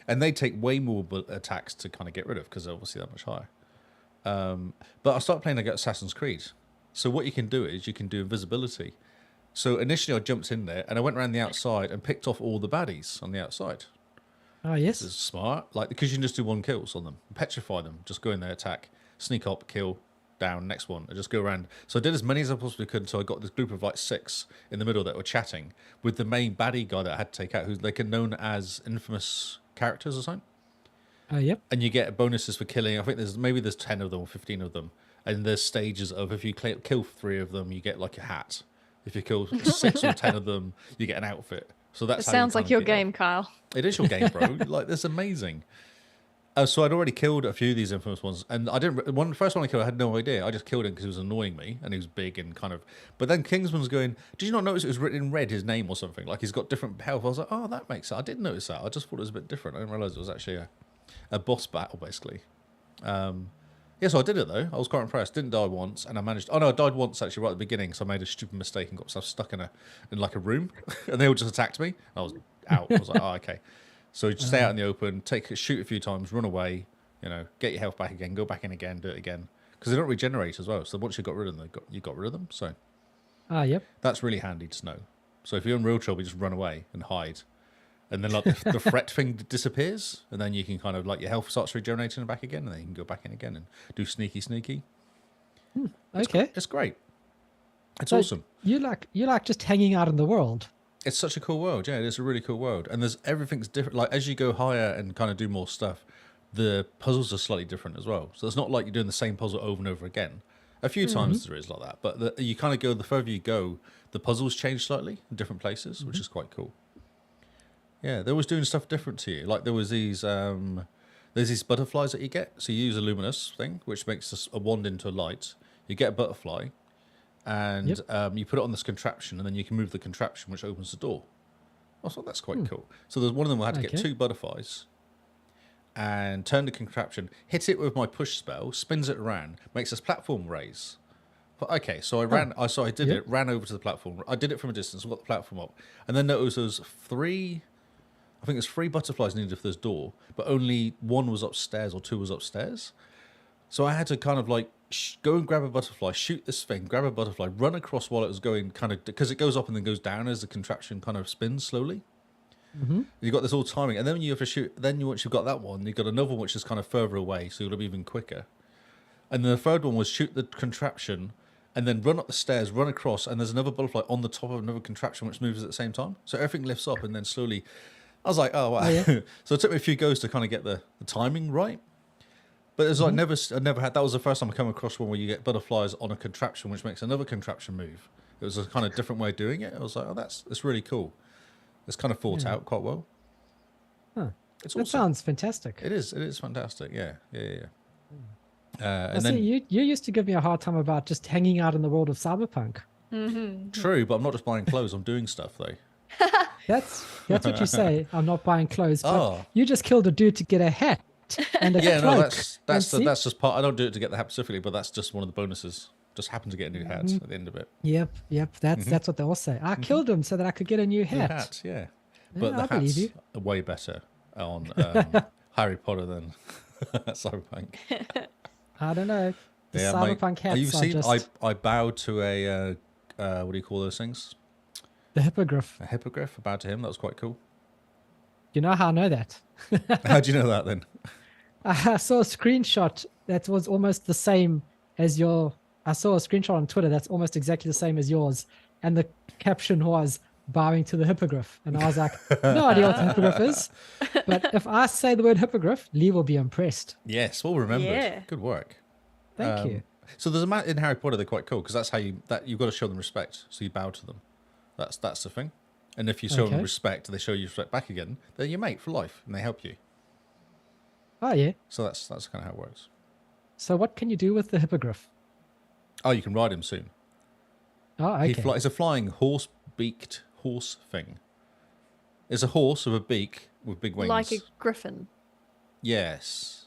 And they take way more attacks to kind of get rid of, because they're obviously that much higher. But I started playing like Assassin's Creed. So what you can do is you can do invisibility. So initially I jumped in there and I went around the outside and picked off all the baddies on the outside. Oh, yes. This is smart. Like, because you can just do 1 kills on them, petrify them, just go in there, attack, sneak up, kill, down, next one, and just go around. So I did as many as I possibly could until I got this group of like 6 in the middle that were chatting with the main baddie guy that I had to take out, who's like known as infamous characters or something. Yep. And you get bonuses for killing. I think there's 10 of them or 15 of them. And there's stages of, if you kill 3 of them, you get like a hat. If you kill 6 or 10 of them, you get an outfit. So that's It sounds like your game, Kyle. It is your game, bro. Like, that's amazing. So I'd already killed a few of these infamous ones, and I didn't. The first one I killed, I had no idea. I just killed him because he was annoying me, and he was big and kind of. But then Kingsman's going, "Did you not notice it was written in red, his name or something? Like he's got different health." I was like, "Oh, that makes sense." I didn't notice that. I just thought it was a bit different. I didn't realize it was actually a boss battle, basically. Yeah, so I did it though. I was quite impressed. Didn't die once, and I managed. Oh no, I died once actually right at the beginning. So I made a stupid mistake and got myself stuck in like a room, and they all just attacked me. I was out. I was like, "Oh, okay." So you just stay out in the open, shoot a few times, run away. Get your health back again, go back in again, do it again. Because they don't regenerate as well. So once you got rid of them, you got rid of them. So Yep. that's really handy to know. So if you're in real trouble, you just run away and hide. And then like the threat thing disappears. And then you can kind of like your health starts regenerating back again. And then you can go back in again and do sneaky. Okay. It's great. It's So awesome. You like just hanging out in the world. It's such a cool world. Yeah, it is a really cool world. And everything's different. Like as you go higher and kind of do more stuff, the puzzles are slightly different as well. So it's not like you're doing the same puzzle over and over again. A few times there is like that, but you kind of go, the further you go, the puzzles change slightly in different places, which is quite cool. Yeah, they're always doing stuff different to you. Like there was there's these butterflies that you get. So you use a luminous thing, which makes a wand into a light. You get a butterfly, and you put it on this contraption, and then you can move the contraption, which opens the door. I thought that's quite cool. So there's one of them I had to get 2 butterflies, and turn the contraption, hit it with my push spell, spins it around, makes this platform raise. But okay, so I ran. I did it. Ran over to the platform. I did it from a distance. Got the platform up, and then noticed there was 3. I think there's 3 butterflies needed for this door, but only 1 was upstairs or 2 was upstairs. So I had to kind of like go and grab a butterfly, shoot this thing, grab a butterfly, run across while it was going, kind of because it goes up and then goes down as the contraption kind of spins slowly. You got this all timing, and then you have to shoot. Then once you've got that one, you've got another one which is kind of further away, so it'll be even quicker. And then the third one was shoot the contraption, and then run up the stairs, run across, and there's another butterfly on the top of another contraption which moves at the same time. So everything lifts up, and then slowly. I was like, oh wow! So it took me a few goes to kind of get the timing right. But it's like I never had. That was the first time I come across one where you get butterflies on a contraption, which makes another contraption move. It was a kind of different way of doing it. I was like, oh, that's really cool. It's kind of thought out quite well. Huh. It's That awesome. sounds fantastic. It is fantastic. Yeah. I And see, then you used to give me a hard time about just hanging out in the world of Cyberpunk. true, but I'm not just buying clothes. I'm doing stuff though. That's what you say. I'm not buying clothes, but Oh. you just killed a dude to get a hat and a Yeah, cloak. no, that's And just part. I don't do it to get the hat specifically, but that's just one of the bonuses. Just happen to get a new hat at the end of it. Yep. That's what they all say. I killed him so that I could get a new New hat. hat, yeah. Yeah, But I the believe hats you. are way better on Harry Potter than Cyberpunk. I don't know. The Yeah, Cyberpunk hats you've are seen. just I bowed to a what do you call those things? the hippogriff. A hippogriff. I bowed to him. That was quite cool. You know how I know that? How do you know that then? I saw a screenshot that was almost the same as your. I saw a screenshot on Twitter that's almost exactly the same as yours, and the caption was bowing to the hippogriff, and I was like, no idea what the hippogriff is, but if I say the word hippogriff, Lee will be impressed. Yes, well remembered. Yeah. Good work. Thank you. So there's in Harry Potter. They're quite cool because that's how you've got to show them respect. So you bow to them. That's the thing. And if you show them Okay. respect, they show you respect back again. They're your mate for life, and they help you. Oh yeah. So that's kind of how it works. So what can you do with the hippogriff? Oh, you can ride him soon. Oh, He okay. It's a flying horse-beaked horse thing. It's a horse with a beak with big wings. Like a griffin. Yes.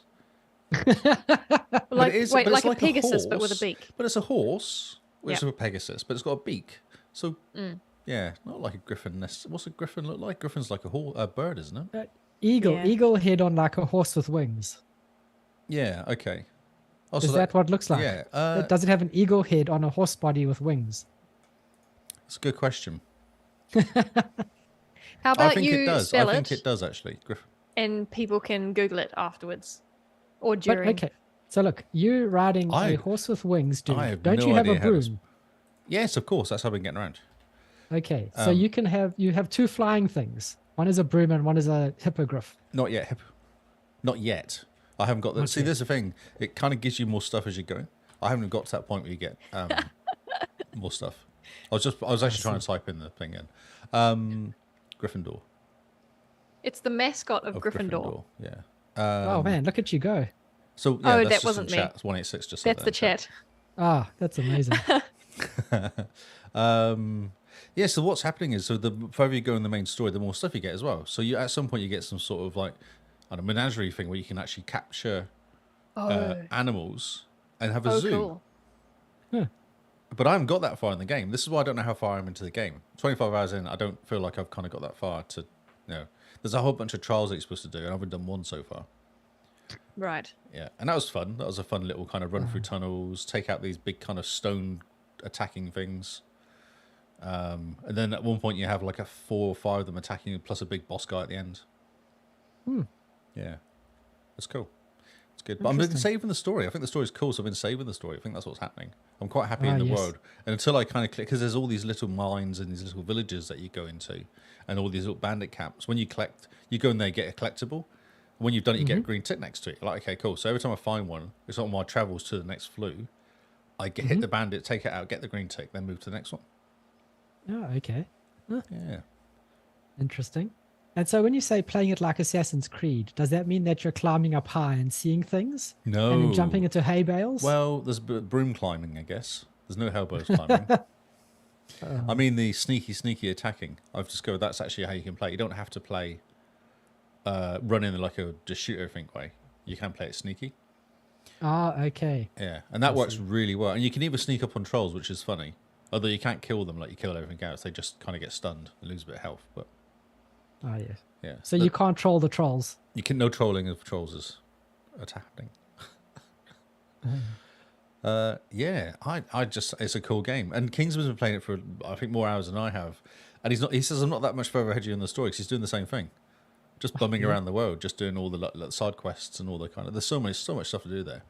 Like, it is- wait, but it's like a Pegasus, but with a horse, beak. But it's a horse, which Yeah. is a Pegasus, but it's got a beak. So, yeah, not like a griffin. What's a griffin look like? Griffin's like a bird, isn't it? Eagle. Yeah. Eagle head on like a horse with wings. Yeah, okay. Oh, Is so that what it looks like? Yeah, Does it have an eagle head on a horse body with wings? that's a good question. How I about think you it does. spell I think it, it does, actually. Griffin. and people can Google it afterwards or But, during. okay. So look, you riding I- a horse with wings, dude. I have Don't no you have a idea how this- broom? Yes, of course. That's how I've been getting around. Okay. So you have 2 flying things. One is a broom and one is a hippogriff. Not yet. Not yet. I haven't got that. See, Okay. there's the thing. It kind of gives you more stuff as you go. I haven't got to that point where you get more stuff. I was actually trying to type in the thing in. Gryffindor. It's the mascot of Of Gryffindor. Yeah. Oh man, look at you go. So yeah, Oh, that's that just wasn't in me. chat. 186 just said That's that the in chat. chat. Ah, that's amazing. Yeah, so what's happening is, so the further you go in the main story, the more stuff you get as well. So you at some point you get some sort of like, I don't know, menagerie thing where you can actually capture animals and have a zoo. Cool. Huh. But I haven't got that far in the game. This is why I don't know how far I'm into the game. 25 hours in, I don't feel like I've kind of got that far to, there's a whole bunch of trials that you're supposed to do, and I haven't done one so far. Right. Yeah, and that was fun. That was a fun little kind of run through tunnels, take out these big kind of stone attacking things. And then at one point you have like 4 or 5 of them attacking you, plus a big boss guy at the end. Yeah, it's cool. It's good. But I've been saving the story. I think the story's cool, so I've been saving the story. I think that's what's happening. I'm quite happy in the world. And until I kind of click, because there's all these little mines and these little villages that you go into, and all these little bandit camps. When you collect, you go in there, get a collectible. When you've done it, you get a green tick next to it. Like, okay, cool. So every time I find one, it's on my travels to the next flue. I hit the bandit, take it out, get the green tick, then move to the next one. Oh, okay. Huh. Yeah. Interesting. And so when you say playing it like Assassin's Creed, does that mean that you're climbing up high and seeing things? No. And then jumping into hay bales? Well, there's broom climbing, I guess. There's no hellbows climbing. I mean, the sneaky attacking. I've discovered that's actually how you can play. You don't have to play running like a just shoot everything way. You can play it sneaky. Ah, okay. Yeah, and that works really well. And you can even sneak up on trolls, which is funny. Although you can't kill them like you kill everything else. They just kind of get stunned and lose a bit of health. But Oh, yes. yeah. So you can't troll the trolls? You can, no trolling of trolls is happening. Yeah, I just, it's a cool game. And Kingsman's been playing it for, I think, more hours than I have. And he says I'm not that much further ahead of you in the story because he's doing the same thing. Just bumming around the world, just doing all the side quests and all the kind of, there's so much stuff to do there.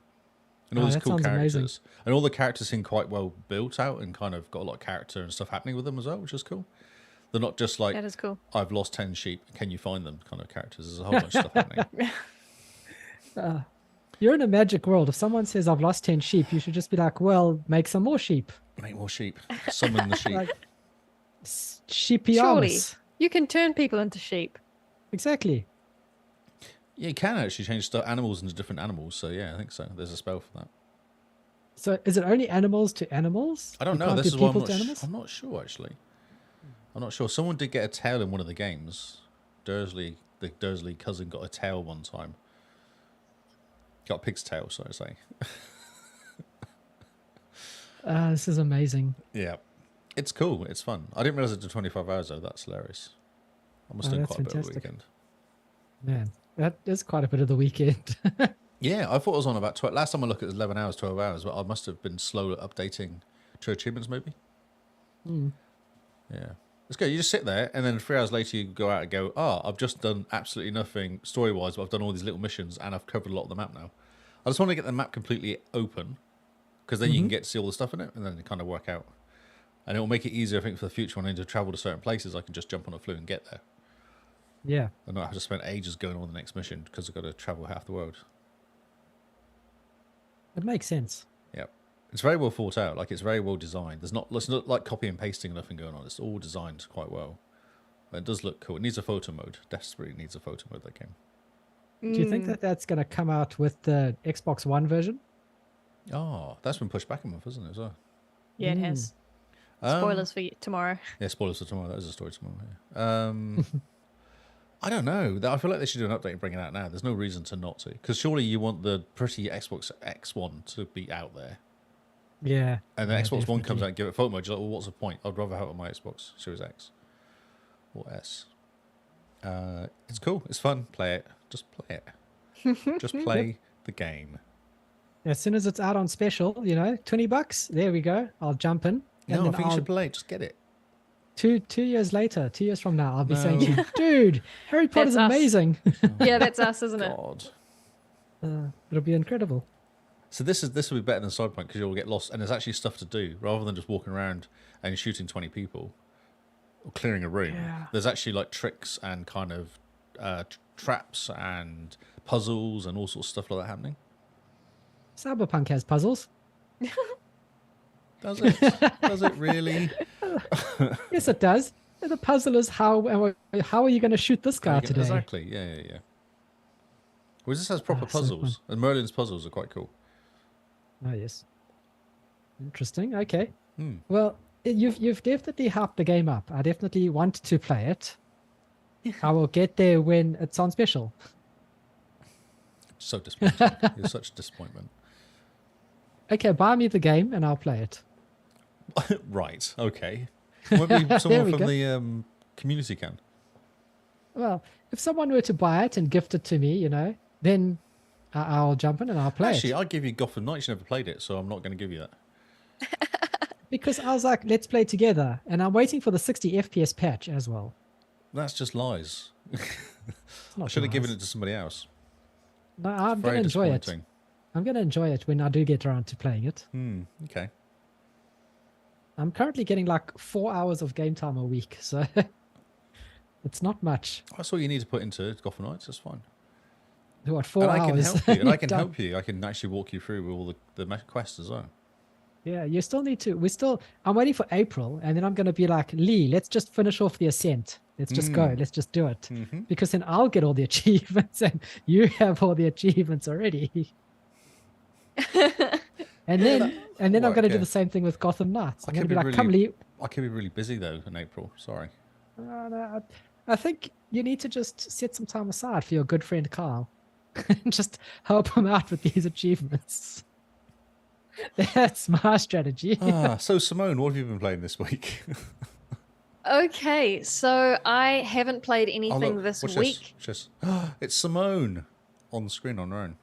And all these that cool sounds characters. amazing. And all the characters seem quite well built out and kind of got a lot of character and stuff happening with them as well, which is cool. They're not just like, That is cool. I've lost 10 sheep, can you find them kind of characters. There's a whole bunch of stuff happening. You're in a magic world. If someone says, I've lost 10 sheep, you should just be like, well, make some more sheep. Make more sheep. Summon the sheep. Like, sheepy Surely arms. you can turn people into sheep. Exactly. Yeah, you can actually change animals into different animals. So yeah, I think so. There's a spell for that. So is it only animals to animals? I don't You know. can't This do is why people to animals? I'm not sure actually. I'm not sure. Someone did get a tail in one of the games. The Dursley cousin got a tail one time. Got a pig's tail, so to say. This is amazing. Yeah. It's cool. It's fun. I didn't realize it took 25 hours though. That's hilarious. I must have done that's quite a bit of the fantastic. weekend. Man, that is quite a bit of the weekend. Yeah, I thought I was on about 12. Last time I looked, it was 11 hours, 12 hours, but I must have been slow at updating to achievements, maybe. Yeah. It's good. You just sit there, and then 3 hours later, you go out and go, I've just done absolutely nothing story-wise, but I've done all these little missions, and I've covered a lot of the map now. I just want to get the map completely open, because then you can get to see all the stuff in it, and then kind of work out. And it will make it easier, I think, for the future when I need to travel to certain places, I can just jump on a flue and get there. Yeah. And not have to spend ages going on the next mission, because I've got to travel half the world. It makes sense. Yeah. It's very well thought out. Like, it's very well designed. It's not like copy and pasting and nothing going on. It's all designed quite well. But it does look cool. It needs a photo mode. Desperately needs a photo mode, that game. Do you think that that's going to come out with the Xbox One version? Oh, that's been pushed back a month, isn't it, as well? Yeah, it has. Spoilers for tomorrow. Yeah, spoilers for tomorrow. That is a story tomorrow. Yeah. I don't know. I feel like they should do an update and bring it out now. There's no reason to not to. Because surely you want the pretty Xbox X1 to be out there. Yeah. And the Yeah, Xbox One comes definitely. out and give it photo mode. You're like, well, what's the point? I'd rather have it on my Xbox Series X or S. It's cool. It's fun. Play it. Just play it. Just play the game. As soon as it's out on special, $20, there we go. I'll jump in. No, I then think you should play it. Just get it. Two years later, 2 years from now, I'll be No. saying to you, dude, Harry Potter's That's us. amazing. Yeah, that's us, isn't it? God. It'll be incredible. So this will be better than Sidepoint because you'll get lost and there's actually stuff to do rather than just walking around and shooting 20 people or clearing a room. Yeah. There's actually like tricks and kind of traps and puzzles and all sorts of stuff like that happening. Cyberpunk has puzzles. Does it? Does it really? Yes, it does. The puzzle is how are you going to shoot this guy today? Exactly. Yeah. Well, this has proper so puzzles, and Merlin's puzzles are quite cool. Oh yes. Interesting. Okay. Hmm. Well, you've definitely hyped the game up. I definitely want to play it. I will get there when it's on special. So disappointing. You're such a disappointment. Okay, buy me the game and I'll play it. Right. Okay. Maybe There someone we from go. the community can. Well, if someone were to buy it and gift it to me, then I'll jump in and I'll play Actually, it. I'll give you Gotham Knights. You never played it, so I'm not going to give you that. Because I was like, let's play together. And I'm waiting for the 60 FPS patch as well. That's just lies. It's I not should have given lies. it to somebody else. No, I'm going Very to enjoy it. disappointing. I'm going to enjoy it when I do get around to playing it. Okay. I'm currently getting like 4 hours of game time a week, so it's not much. That's all you need to put into Gotham Knights. That's fine. What, 4 And I hours? can help you. And I can Done. help you. I can actually walk you through with all the quests as well. Yeah, you still need to. I'm waiting for April, and then I'm going to be like, Lee, let's just finish off the ascent. Let's just go. Let's just do it. Because then I'll get all the achievements, and you have all the achievements already. And then I'm work, going to do yeah. the same thing with Gotham Knights. I'm going to be like, really, come, Lee. I could be really busy though in April. Sorry. No, I think you need to just set some time aside for your good friend Carl. And just help him out with these achievements. That's my strategy. So Simone, what have you been playing this week? Okay, so I haven't played Oh, anything look, this watch week. This. It's Simone on the screen on her own.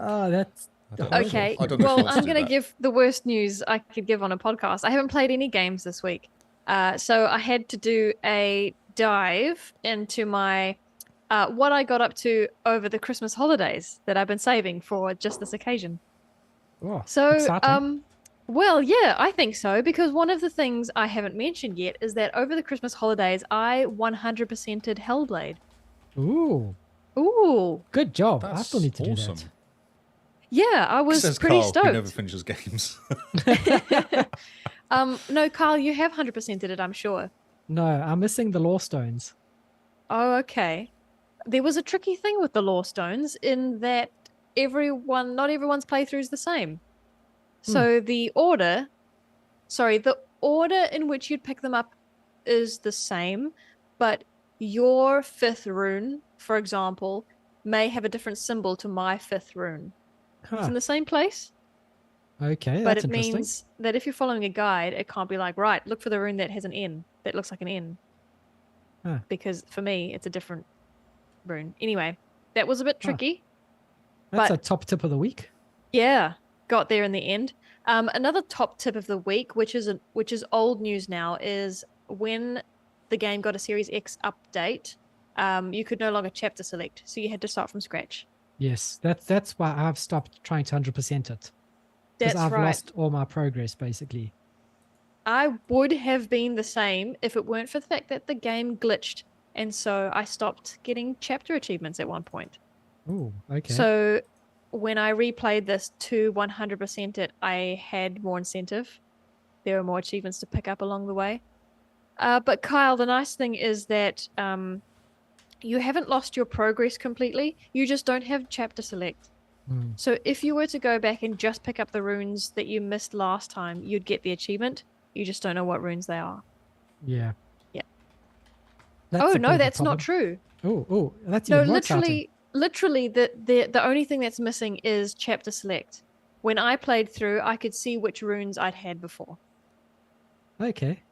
Oh, that's I don't know if- Okay, I don't know if well, she wants I'm to do going to that. give the worst news I could give on a podcast. I haven't played any games this week. So I had to do a dive into my what I got up to over the Christmas holidays that I've been saving for just this occasion. oh, So, exciting. well, yeah, I think so, because one of the things I haven't mentioned yet is that over the Christmas holidays, I 100%ed Hellblade. Ooh, Ooh, good job. I That's still need to awesome. do that. yeah, I was Says pretty Carl, who never stoked. finishes games. No, Carl, you have 100%ed it, I'm sure. No, I'm missing the Law Stones. Oh, okay. There was a tricky thing with the Law Stones in that not everyone's playthrough is the same. So the order in which you'd pick them up is the same, but your fifth rune, for example, may have a different symbol to my fifth rune. It's Huh. in the same place, Okay, but that's it interesting. means that if you're following a guide, it can't be like, right, look for the rune that has an N, that looks like an N. Huh. Because for me, it's a different rune. Anyway, that was a bit tricky. That's but- a top tip of the week. Yeah, got there in the end. Another top tip of the week, which is old news now, is when the game got a Series X update, you could no longer chapter select, so you had to start from scratch. Yes, that's why I've stopped trying to 100% it. Because That's I've right. lost all my progress, basically. I would have been the same if it weren't for the fact that the game glitched, and so I stopped getting chapter achievements at one point. Ooh, okay. So when I replayed this to 100% it, I had more incentive. There were more achievements to pick up along the way. But Kyle, the nice thing is that you haven't lost your progress completely. You just don't have chapter select. So if you were to go back and just pick up the runes that you missed last time, you'd get the achievement. You just don't know what runes they are. Yeah. Yeah. That's Oh a bit no, of a that's not problem. true. Oh, that's No, even more exciting. literally, the only thing that's missing is chapter select. When I played through, I could see which runes I'd had before. Okay.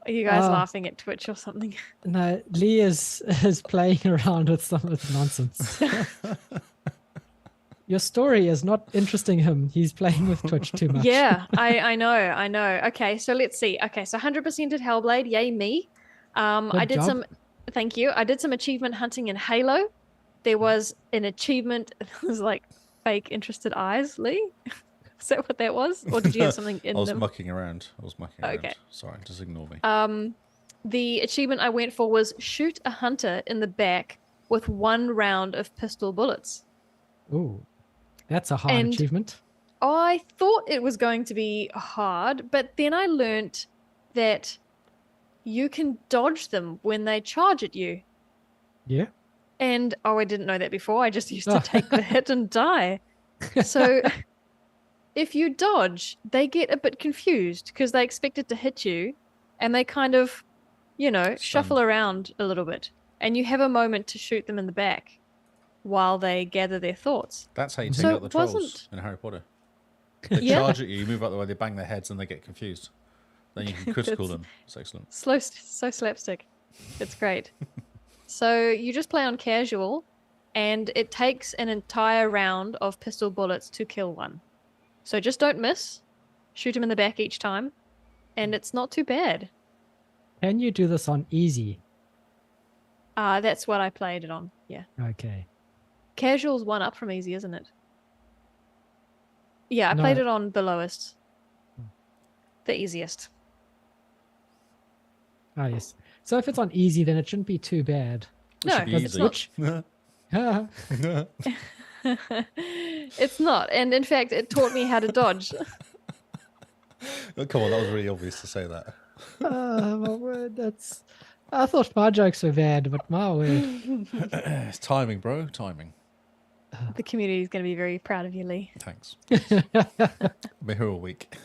Are you guys Ah. laughing at Twitch or something? No, Lee is playing around with some of the nonsense. Your story is not interesting him. He's playing with Twitch too much. Yeah, I know. Okay, so let's see. Okay, so 100% at Hellblade, yay me. I Good did job. some, thank you. I did some achievement hunting in Halo. There was an achievement, it was like fake interested eyes, Lee. Is that what that was? Or did you have something in I was them? mucking around. Okay. Around. Sorry, just ignore me. The achievement I went for was shoot a hunter in the back with 1 round of pistol bullets. Ooh, that's a hard And- achievement. I thought it was going to be hard, but then I learnt that you can dodge them when they charge at you. Yeah. And I didn't know that before. I just used to take the hit and die. So if you dodge, they get a bit confused because they expect it to hit you, and they kind of, shuffle around a little bit. And you have a moment to shoot them in the back while they gather their thoughts. That's how you take So out the it trolls wasn't- in Harry Potter. They Yeah. charge at you, you move out the way, they bang their heads, and they get confused. Then you can critical them. It's excellent. So slapstick. It's great. So you just play on casual, and it takes an entire round of pistol bullets to kill one. So just don't miss. Shoot him in the back each time, and it's not too bad. Can you do this on easy? That's what I played it on. Yeah. Okay. Casual's one up from easy, isn't it? Yeah, I No. played it on the lowest. The easiest. Ah, yes. So if it's on easy, then it shouldn't be too bad. It No, should be it's easy. not. Ah, It's not. And in fact, it taught me how to dodge. Oh, come on, that was really obvious to say that. my word, that's. I thought my jokes were bad, but my word. It's timing, bro. Timing. The community is going to be very proud of you, Lee. Thanks. I've been here all week.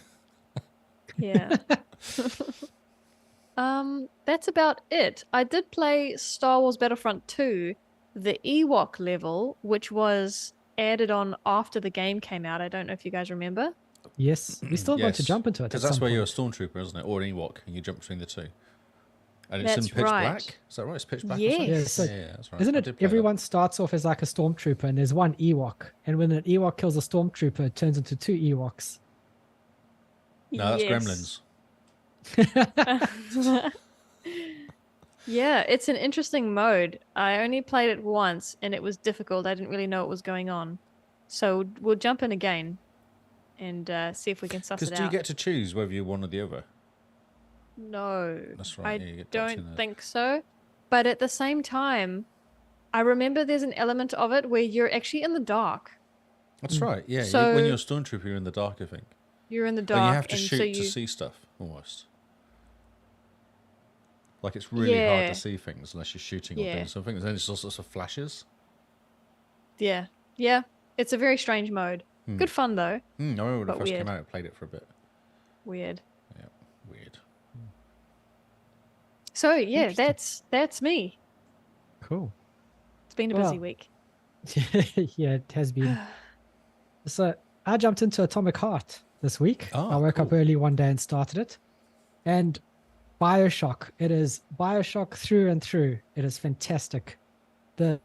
Yeah. That's about it. I did play Star Wars Battlefront 2, the Ewok level, which was added on after the game came out. I don't know if you guys remember. Yes, we still want to Yes, jump into it. Because at that's some where you're a point. stormtrooper, isn't it? Or an Ewok, and you jump between the two. And it's That's in pitch right. black. Is that right? It's pitch black. Yes. Or something? Yeah, so yeah, that's right. Isn't I it did play that. everyone starts off as like a stormtrooper and there's one Ewok, and when an Ewok kills a stormtrooper, it turns into two Ewoks. No, that's Yes. Gremlins. Yeah, it's an interesting mode. I only played it once and it was difficult. I didn't really know what was going on. So we'll jump in again and see if we can suss Because it do you out. get to choose whether you're one or the other? No, That's right, yeah, you get dots in don't there. think so. But at the same time, I remember there's an element of it where you're actually in the dark. That's right. Yeah, So- when you're a stormtrooper, you're in the dark, I think. You're in the dark, And you have to and shoot so to you see stuff, almost. Like it's really hard Yeah. to see things unless you're shooting or Yeah. doing something. And then it's all sorts of flashes. yeah. It's a very strange mode. Good fun though. I remember when But it first weird. came out, I played it for a bit. Weird. Yeah, weird. So yeah, Interesting. that's me. Cool. It's been a busy Well, week. Yeah, it has been. So I jumped into Atomic Heart this week. Oh, I woke up cool. early one day and started it. And Bioshock. It is Bioshock through and through. It is fantastic. The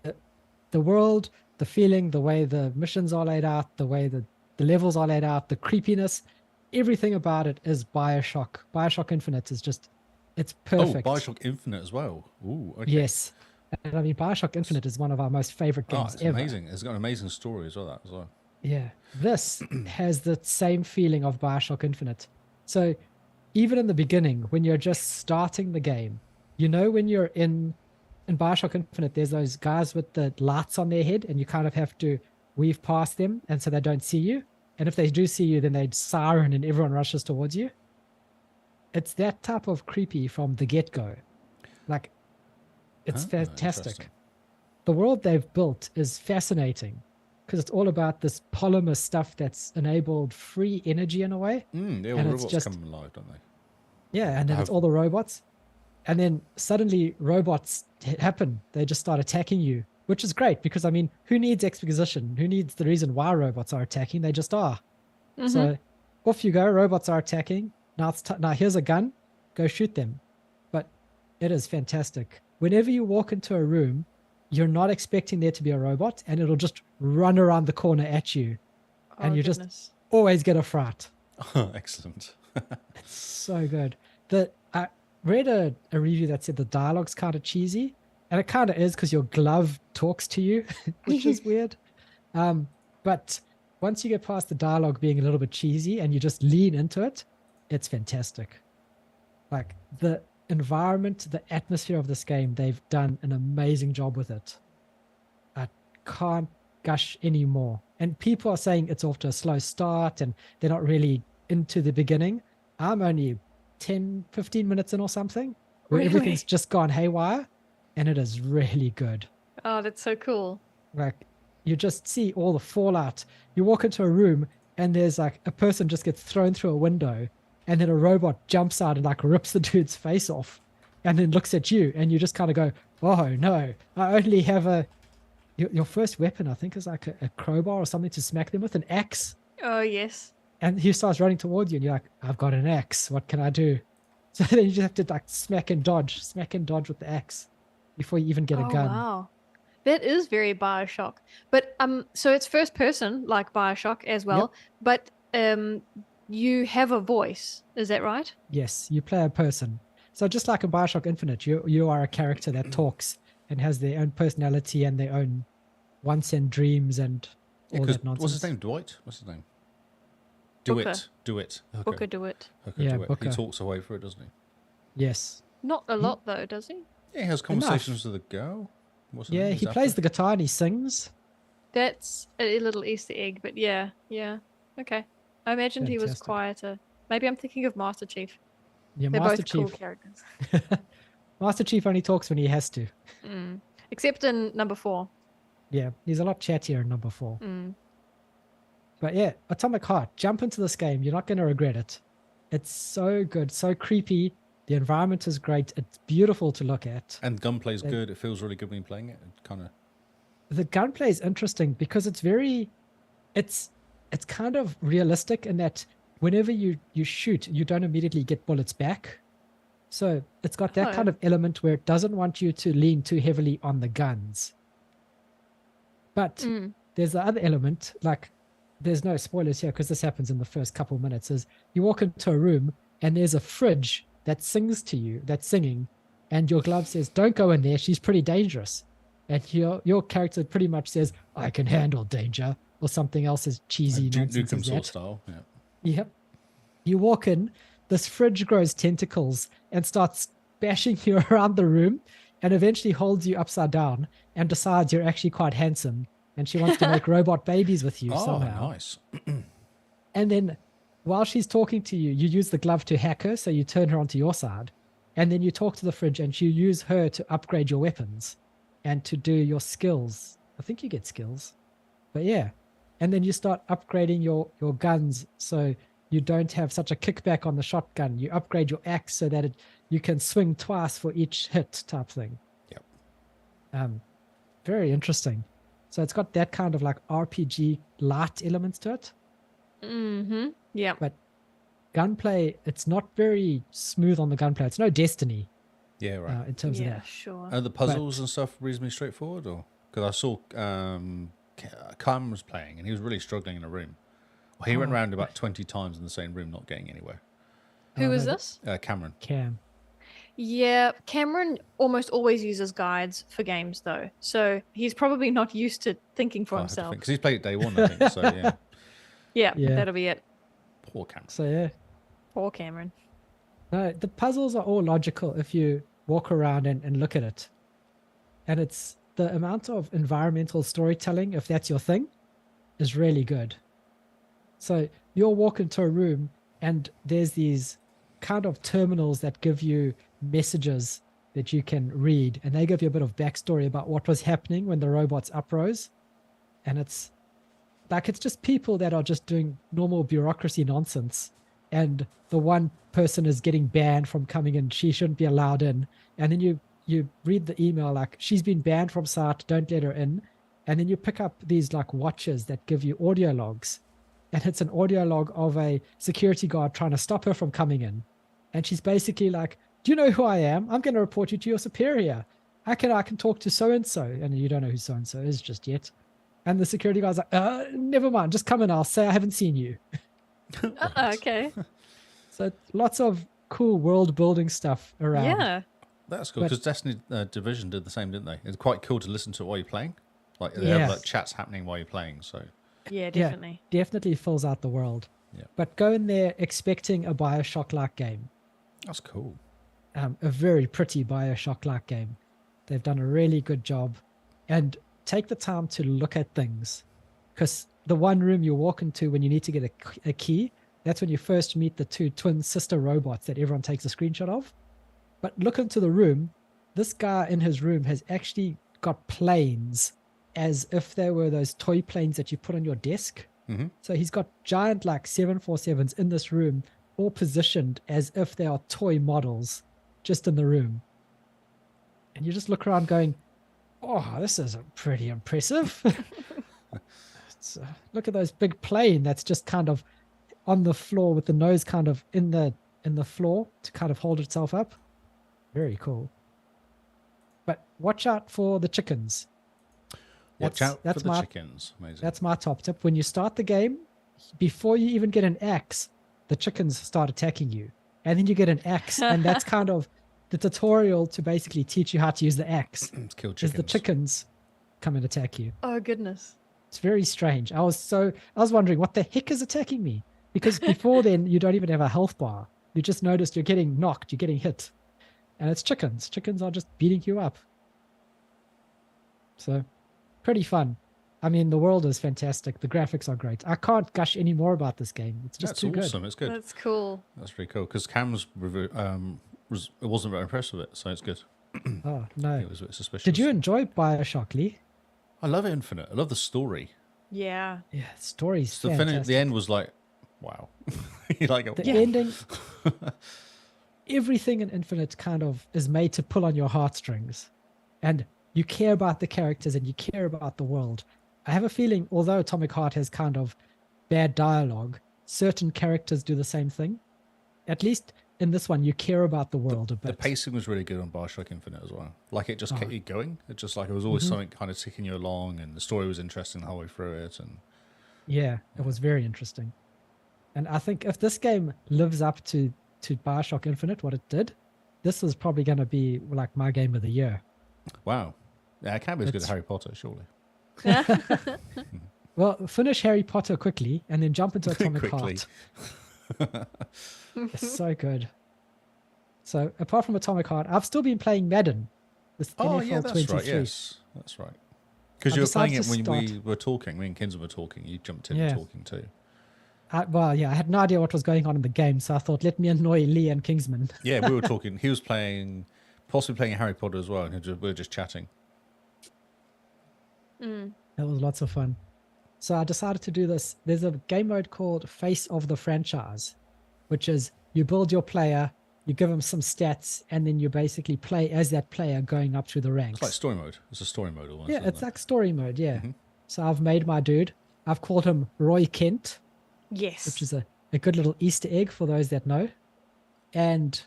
world, the feeling, the way the missions are laid out, the way the levels are laid out, the creepiness, everything about it is Bioshock. Bioshock Infinite is just, it's perfect. Oh, Bioshock Infinite as well. Ooh, okay. Yes. And I mean, Bioshock Infinite is one of our most favorite Oh, games it's ever. amazing. It's got an amazing story as well, that as well. Yeah, this has the same feeling of Bioshock Infinite. So even in the beginning, when you're just starting the game, when you're in Bioshock Infinite, there's those guys with the lights on their head and you kind of have to weave past them and so they don't see you. And if they do see you, then they siren and everyone rushes towards you. It's that type of creepy from the get-go. Like, it's fantastic. Interesting. The world they've built is fascinating because it's all about this polymer stuff that's enabled free energy in a way. Yeah, And well, it's robots just- come alive, don't they? Yeah, and then it's Have- all the robots. And then suddenly robots happen. They just start attacking you, which is great because, I mean, who needs exposition? Who needs the reason why robots are attacking? They just are. So off you go. Robots are attacking. Now now here's a gun. Go shoot them. But it is fantastic. Whenever you walk into a room, you're not expecting there to be a robot and it'll just run around the corner at you. And Oh, you goodness. just always get a fright. Excellent. So good. I read a review that said the dialogue's kind of cheesy, and it kind of is because your glove talks to you, which is weird. But once you get past the dialogue being a little bit cheesy and you just lean into it, it's fantastic. Like the environment, the atmosphere of this game, they've done an amazing job with it. I can't gush anymore. And people are saying it's off to a slow start and they're not really into the beginning. I'm only 10, 15 minutes in or something, where Really? everything's just gone haywire, and it is really good. Oh, that's so cool. Like, you just see all the fallout. You walk into a room and there's like a person just gets thrown through a window, and then a robot jumps out and like rips the dude's face off and then looks at you, and you just kind of go, oh no, I only have your first weapon, I think, is like a crowbar or something to smack them with, an axe. Oh, yes. And he starts running towards you and you're like, I've got an axe, what can I do? So then you just have to like smack and dodge with the axe before you even get a Oh, gun. wow. That is very Bioshock. But so it's first person like Bioshock as well, but you have a voice, is that right? Yes, you play a person. So just like in Bioshock Infinite, you are a character that talks and has their own personality and their own wants and dreams and all that nonsense. What's his name? Dwight? What's his name? Booker. Do it. Okay. Booker do it. Hooker, Yeah, do it. Booker. He talks away for it, doesn't he? Yes. Not a lot though, does he? Yeah, he has conversations with a girl. What's her Yeah, name? he plays the guitar and he sings. That's a little Easter egg, but yeah. Okay. I imagined he was Fantastic. quieter. Maybe I'm thinking of Master Chief. Yeah, They're Master both cool Chief. characters. Master Chief only talks when he has to. Mm. Except in number 4. Yeah, he's a lot chattier in number 4. Mm. But yeah, Atomic Heart, jump into this game. You're not going to regret it. It's so good, so creepy. The environment is great. It's beautiful to look at. And gunplay's good. It feels really good when you're playing it. It kind of. The gunplay is interesting because it's kind of realistic in that whenever you shoot, you don't immediately get bullets back. So it's got that kind of element where it doesn't want you to lean too heavily on the guns. But there's the other element, like, there's no spoilers here because this happens in the first couple minutes, is you walk into a room and there's a fridge that sings to you, that's singing, and your glove says, don't go in there, she's pretty dangerous. And your character pretty much says, I can handle danger, or something else as cheesy nonsense Nukem as sort that. style. Yeah. Yep. You walk in, this fridge grows tentacles and starts bashing you around the room, and eventually holds you upside down and decides you're actually quite handsome, and she wants to make robot babies with you somehow. Nice. And then while she's talking to you, you use the glove to hack her, so you turn her onto your side. And then you talk to the fridge and you use her to upgrade your weapons and to do your skills. I think you get skills. But yeah. And then you start upgrading your guns so you don't have such a kickback on the shotgun. You upgrade your axe so that you can swing twice for each hit type thing. Yep. Very interesting. So it's got that kind of like RPG light elements to it. Mm-hmm. Yeah. But gunplay, it's not very smooth on the gunplay. It's no Destiny Yeah, right. in terms of Yeah, that. sure. Are the puzzles and stuff reasonably straightforward, or because I saw Cameron was playing and he was really struggling in a room. Well, he went around about 20 times in the same room, not getting anywhere. Who is no, this? Cameron. Cam. Yeah, Cameron almost always uses guides for games, though. So he's probably not used to thinking for himself. Because he's played it day one, I think. So yeah, Yeah, Yeah. that'll be it. poor Cameron. So yeah. Poor Cameron. No, the puzzles are all logical if you walk around and look at it. And it's the amount of environmental storytelling, if that's your thing, is really good. So you'll walk into a room and there's these kind of terminals that give you messages that you can read, and they give you a bit of backstory about what was happening when the robots uprose. And it's just people that are just doing normal bureaucracy nonsense, and the one person is getting banned from coming in, she shouldn't be allowed in, and then you read the email like, she's been banned from site, don't let her in. And then you pick up these like watches that give you audio logs, and it's an audio log of a security guard trying to stop her from coming in. And she's basically like, do you know who I am? I'm going to report you to your superior. I can talk to so-and-so. And you don't know who so-and-so is just yet. And the security guy's like, never mind, just come in. I'll say I haven't seen you. Okay. So lots of cool world building stuff around. Yeah. That's cool, because Destiny Division did the same, didn't they? It's quite cool to listen to it while you're playing. Like they have Yes. like chats happening while you're playing. So Yeah, definitely. Yeah, definitely fills out the world. Yeah. But go in there expecting a Bioshock-like game. that's cool. A very pretty Bioshock-like game. They've done a really good job. And take the time to look at things. Because the one room you walk into when you need to get a key, that's when you first meet the two twin sister robots that everyone takes a screenshot of. But look into the room. This guy in his room has actually got planes as if they were those toy planes that you put on your desk. Mm-hmm. So he's got giant like 747s in this room, all positioned as if they are toy models just in the room. And you just look around going, oh, this is pretty impressive. Look at those big plane that's just kind of on the floor with the nose kind of in the floor to kind of hold itself up. Very cool. But watch out for the chickens. Watch out for the chickens. Amazing. That's my top tip. When you start the game, before you even get an axe, the chickens start attacking you. And then you get an axe, and that's kind of the tutorial to basically teach you how to use the axe. Kill chickens. Is the chickens come and attack you. Oh, goodness. It's very strange. I was wondering what the heck is attacking me? Because before then, you don't even have a health bar. You just noticed you're getting knocked, you're getting hit. And it's chickens. Chickens are just beating you up. So, pretty fun. I mean, the world is fantastic. The graphics are great. I can't gush any more about this game. It's just too awesome. good. It's good. That's cool. That's pretty cool. Because Cam's review wasn't very impressed with it, so it's good. Oh, no. It was a bit suspicious. Did you enjoy Bioshock, Lee? I love Infinite. I love the story. Yeah. Yeah, story's The fantastic. the end was like, wow. You like it? The ending, everything in Infinite kind of is made to pull on your heartstrings. And you care about the characters and you care about the world. I have a feeling, although Atomic Heart has kind of bad dialogue, certain characters do the same thing. At least in this one, you care about the world a bit. The pacing was really good on Bioshock Infinite as well. Like, it just kept you going. It just like, it was always something kind of ticking you along, and the story was interesting the whole way through it. And yeah, it was very interesting. And I think if this game lives up to Bioshock Infinite, what it did, this is probably going to be like my game of the year. wow. Yeah, it can be as good as Harry Potter, surely. Well, finish Harry Potter quickly and then jump into Atomic Quickly. Heart. It's so good. So apart from Atomic Heart, I've still been playing Madden. This Oh, NFL yeah, that's 23. right. Yes, that's right. Because I you were playing it decided when to we were talking. Me and Kinsman were talking. You jumped in Yeah. talking too. I had no idea what was going on in the game, so I thought, let me annoy Lee and Kingsman. Yeah, we were talking. He was possibly playing Harry Potter as well, and we were just chatting. That was lots of fun. So I decided to do this. There's a game mode called Face of the Franchise, which is you build your player, you give them some stats, and then you basically play as that player going up through the ranks. It's like story mode. It's a story mode almost. Yeah, isn't it's it? like story mode, yeah. So I've made my dude. I've called him Roy Kent, Yes. which is a good little Easter egg for those that know. And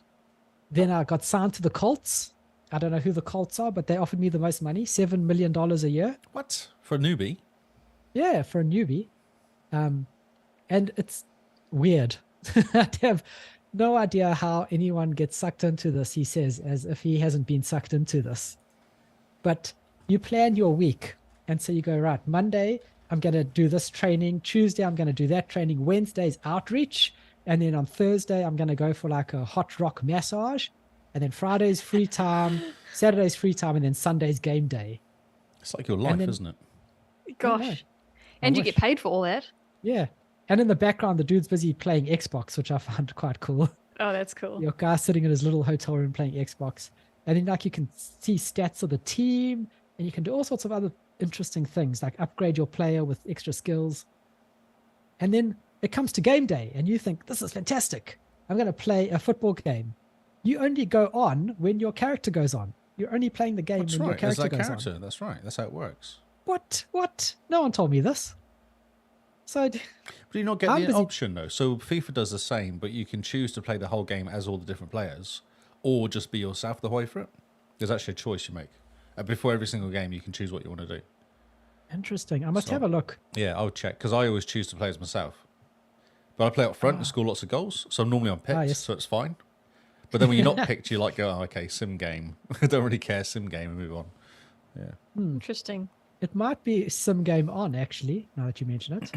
then I got signed to the Colts. I don't know who the Colts are, but they offered me the most money, $7 million a year. What? For a newbie? Yeah, for a newbie. And it's weird. I have no idea how anyone gets sucked into this, he says, as if he hasn't been sucked into this. But you plan your week. And so you go, right, Monday, I'm going to do this training. Tuesday, I'm going to do that training. Wednesday's outreach. And then on Thursday, I'm going to go for like a hot rock massage. And then Friday's free time. Saturday's free time. And then Sunday's game day. It's like your life, then- isn't it? Gosh. And you wish. get paid for all that. Yeah. And in the background, the dude's busy playing Xbox, which I found quite cool. Oh, that's cool. Your guy sitting in his little hotel room playing Xbox. And then like you can see stats of the team and you can do all sorts of other interesting things like upgrade your player with extra skills. And then it comes to game day and you think, this is fantastic. I'm going to play a football game. You only go on when your character goes on. You're only playing the game That's when right. your It's character that goes character. on. That's right. That's how it works. What? No one told me this. So But you not get I'm the busy- option though. So FIFA does the same, but you can choose to play the whole game as all the different players, or just be yourself the whole way through it. There's actually a choice you make. Before every single game, you can choose what you want to do. interesting. I must So- have a look. Yeah, I'll check because I always choose to play as myself. But I play up front and score lots of goals, so normally I'm picked, yes. so it's fine. But then when you're not picked, you like go, oh, okay, sim game. I don't really care, sim game, and move on. Yeah. Interesting. It might be Sim Game On, actually, now that you mention it.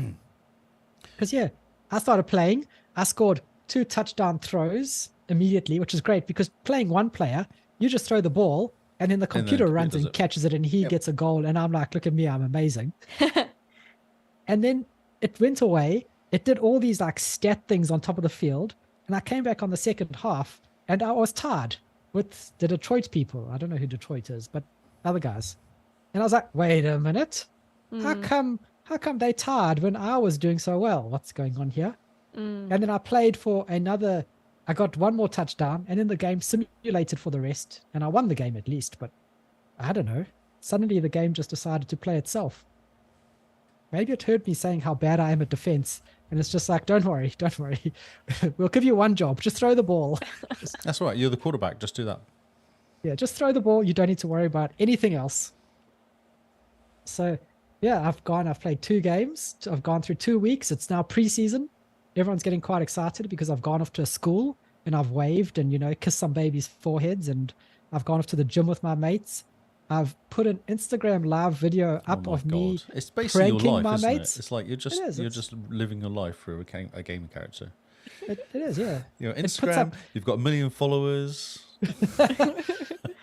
Because, yeah, I started playing. I scored 2 touchdown throws immediately, which is great because playing one player, you just throw the ball and then the computer computer runs does and it. catches it and he Yep. gets a goal. And I'm like, look at me, I'm amazing. And then it went away. It did all these like stat things on top of the field. And I came back on the second half and I was tired. with the Detroit people. I don't know who Detroit is, but other guys. And I was like, wait a minute. How come they tied when I was doing so well? What's going on here? And then I played for another. I got one more touchdown, and then the game simulated for the rest, and I won the game at least. But I don't know. Suddenly the game just decided to play itself. Maybe it heard me saying how bad I am at defense, and it's just like, don't worry. We'll give you one job. Just throw the ball. That's right. You're the quarterback. Just do that. Yeah, just throw the ball. You don't need to worry about anything else. So, yeah, I've played 2 games. I've gone through 2 weeks. It's now preseason. Everyone's getting quite excited because I've gone off to a school and I've waved and, kissed some babies' foreheads, and I've gone off to the gym with my mates. I've put an Instagram live video up of me It's basically your pranking life, my isn't mates. it? It's like you're just living your life through a gaming character. It is, yeah. Instagram, you've got 1 million followers.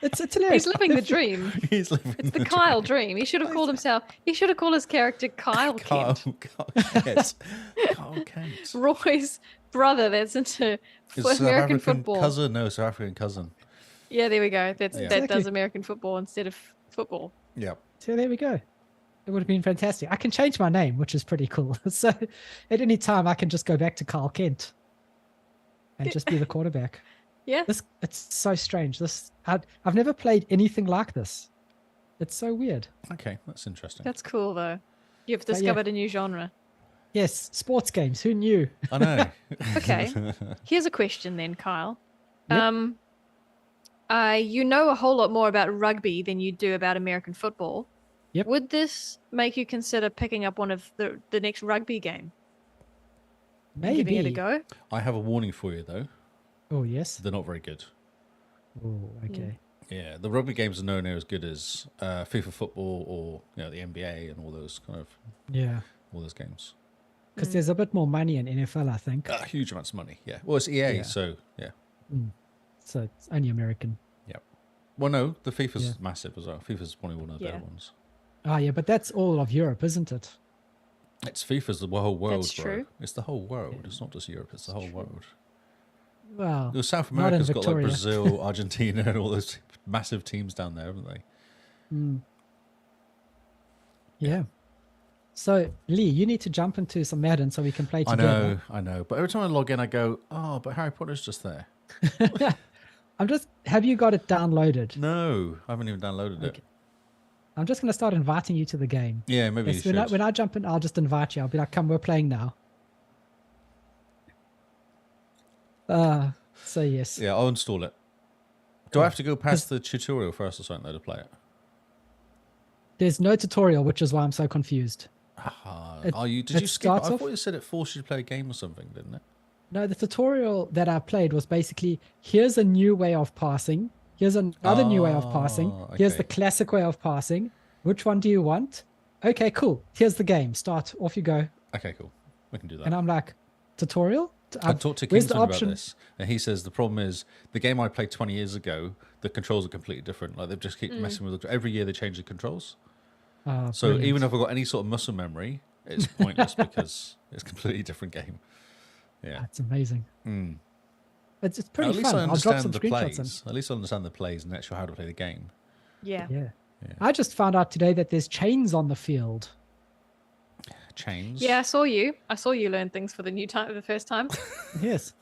It's hilarious. He's living the dream. He's living It's the Kyle dream. He should have called his character Kyle Kent. Kyle Kent. Roy's brother that's into American football. Cousin? No, South African cousin. Yeah, there we go. That Exactly. does American football instead of football. Yeah. So there we go. It would have been fantastic. I can change my name, which is pretty cool. So at any time, I can just go back to Kyle Kent and just be the quarterback. Yeah. It's so strange. I've never played anything like this. It's so weird. Okay, that's interesting. That's cool though. You've yeah. discovered a new genre. Yes, sports games. Who knew? I know. Okay. Here's a question then, Kyle. Yep. You know a whole lot more about rugby than you do about American football. Yep. Would this make you consider picking up one of the next rugby game? Maybe. Giving it a go? I have a warning for you, though. Oh, yes. They're not very good. Oh, okay. Yeah, the rugby games are nowhere near as good as FIFA football or the NBA and all those Yeah. all those games. Because there's a bit more money in NFL, I think. Huge amounts of money. Yeah. Well, it's EA, Yeah. so yeah. So it's only American. Yep. Well, no, the FIFA's massive as well. FIFA's probably one of the better ones. Oh, yeah, but that's all of Europe, isn't it? It's FIFA's the whole world, That's bro. true. It's the whole world. It's not just Europe. It's the whole world. Well, South not in America's got like Victoria. Brazil, Argentina, and all those massive teams down there, haven't they? Yeah. So, Lee, you need to jump into some Madden so we can play together. I know. But every time I log in, I go, oh, but Harry Potter's just there. Have you got it downloaded? No, I haven't even downloaded it. I'm just going to start inviting you to the game. Yeah, maybe you Yes, should. when I jump in, I'll just invite you. I'll be like, come, we're playing now. So yes. Yeah, I'll install it. Do I have to go past the tutorial first or something though to play it? There's no tutorial, which is why I'm so confused. Did you skip it? starts I off- thought you said it forced you to play a game or something, didn't it? No, the tutorial that I played was basically, here's a new way of passing. Here's another new way of passing. Here's okay. the classic way of passing. Which one do you want? Okay, cool. Here's the game. Start. Off you go. Okay, cool. We can do that. And I'm like, tutorial? I talked to where's the Kingston about option? this, and he says the problem is the game I played 20 years ago, the controls are completely different. Like they just keep messing with it. Every year they change the controls. So Brilliant. even if I've got any sort of muscle memory, it's pointless because it's a completely different game. Yeah. That's amazing. It's pretty At least fun. I I'll drop understand some the screenshots in. plays. At least I understand the plays and actually how to play the game. Yeah. Yeah. I just found out today that there's chains on the field. Chains. Yeah, I saw you. Learn things for the first time. Yes.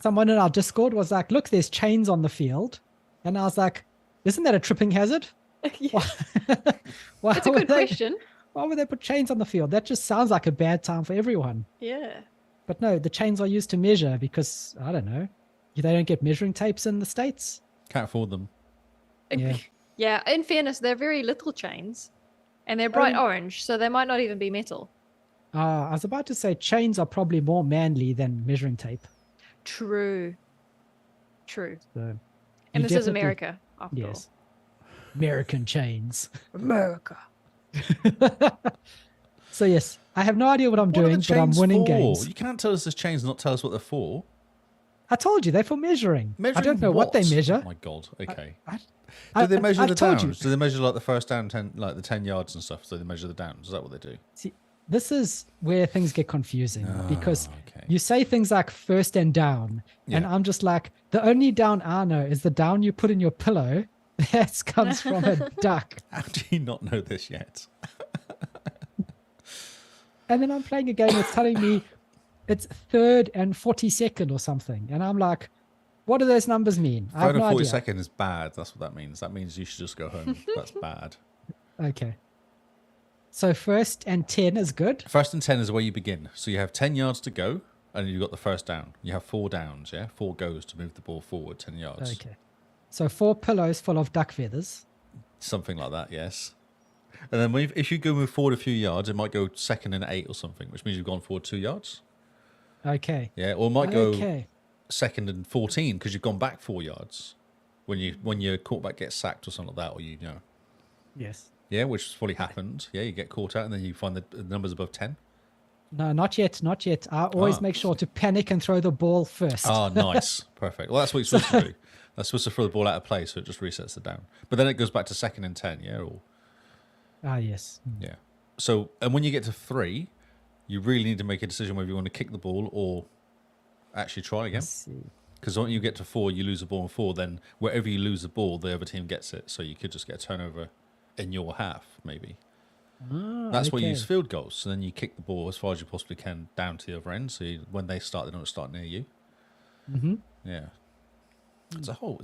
Someone in our Discord was like, look, there's chains on the field. And I was like, isn't that a tripping hazard? Yeah. Why That's a would good question. Why would they put chains on the field? That just sounds like a bad time for everyone. Yeah. But no, the chains are used to measure because, I don't know, they don't get measuring tapes in the States. Can't afford them. Yeah. Yeah, in fairness, they're very little chains. And they're bright orange, so they might not even be metal. I was about to say chains are probably more manly than measuring tape. True. So And you this is definitely- America, after Yes. American chains. all. America. So yes, I have no idea what I'm What are the doing, but I'm chains winning for? games. You can't tell us there's chains and not tell us what they're for. I told you, they're for measuring. I Measuring don't know what they measure. Oh my god. Okay. I- Do they measure I've the told you. downs? Do they measure like the first down 10, like the 10 yards and stuff? So they measure the downs. Is that what they do? See, this is where things get confusing because okay. you say things like first and down, and Yeah. I'm just like, the only down I know is the down you put in your pillow. That comes from a duck. How do you not know this yet? And then I'm playing a game that's telling me it's third and 42nd or something. And I'm like, what do those numbers mean? I have no 40 idea. seconds is bad. That's what that means. That means you should just go home. That's bad. Okay. So first and 10 is good. First and 10 is where you begin. So you have 10 yards to go, and you've got the first down. You have 4 downs, yeah? 4 goes to move the ball forward 10 yards. Okay. So 4 pillows full of duck feathers. Something like that, yes. And then if you go move forward a few yards, it might go second and 8 or something, which means you've gone forward 2 yards. Okay. Yeah, or it might go Okay. second and 14 because you've gone back 4 yards when your quarterback gets sacked or something like that, or you know. Yes. Yeah, which has fully happened. Yeah, you get caught out and then you find the numbers above 10. No, not yet. Not yet. I always make sure to panic and throw the ball first. Oh, nice. Perfect. Well, that's what you're supposed to do. That's supposed to throw the ball out of play, so it just resets it down. But then it goes back to second and 10, yeah? Or Yes. yeah. So, and when you get to 3, you really need to make a decision whether you want to kick the ball or actually try again. Let's see. Because when you get to 4, you lose the ball in 4, then wherever you lose the ball, the other team gets it. So you could just get a turnover in your half, maybe. That's where you use field goals. So then you kick the ball as far as you possibly can down to the other end. So when they start, they don't start near you. Mm-hmm. Yeah. It's a whole.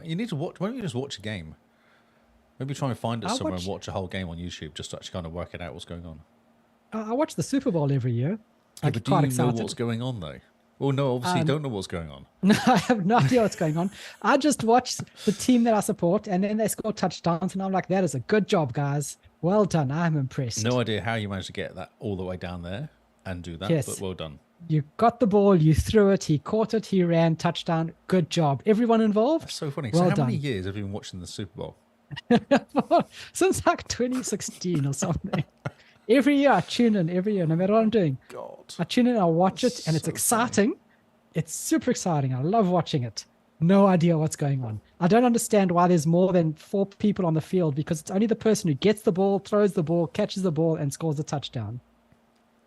You need to watch. Why don't you just watch a game? Maybe try and find it somewhere and watch a whole game on YouTube just to actually kind of work it out what's going on. I watch the Super Bowl every year. Yeah, I but get do quite you excited. know what's going on though? Well, no, obviously you don't know what's going on. No, I have no idea what's going on. I just watch the team that I support, and then they score touchdowns, and I'm like, that is a good job, guys. Well done. I'm impressed. No idea how you managed to get that all the way down there and do that, Yes. but well done. You got the ball, you threw it, he caught it, he ran, touchdown. Good job. Everyone involved? That's so funny. Well So how done. many years have you been watching the Super Bowl? Since like 2016 or something. Every year I tune in, no matter what I'm doing. God. I tune in, I watch it, and it's so exciting. It's super exciting. I love watching it. No idea what's going on. I don't understand why there's more than 4 people on the field because it's only the person who gets the ball, throws the ball, catches the ball, and scores a touchdown.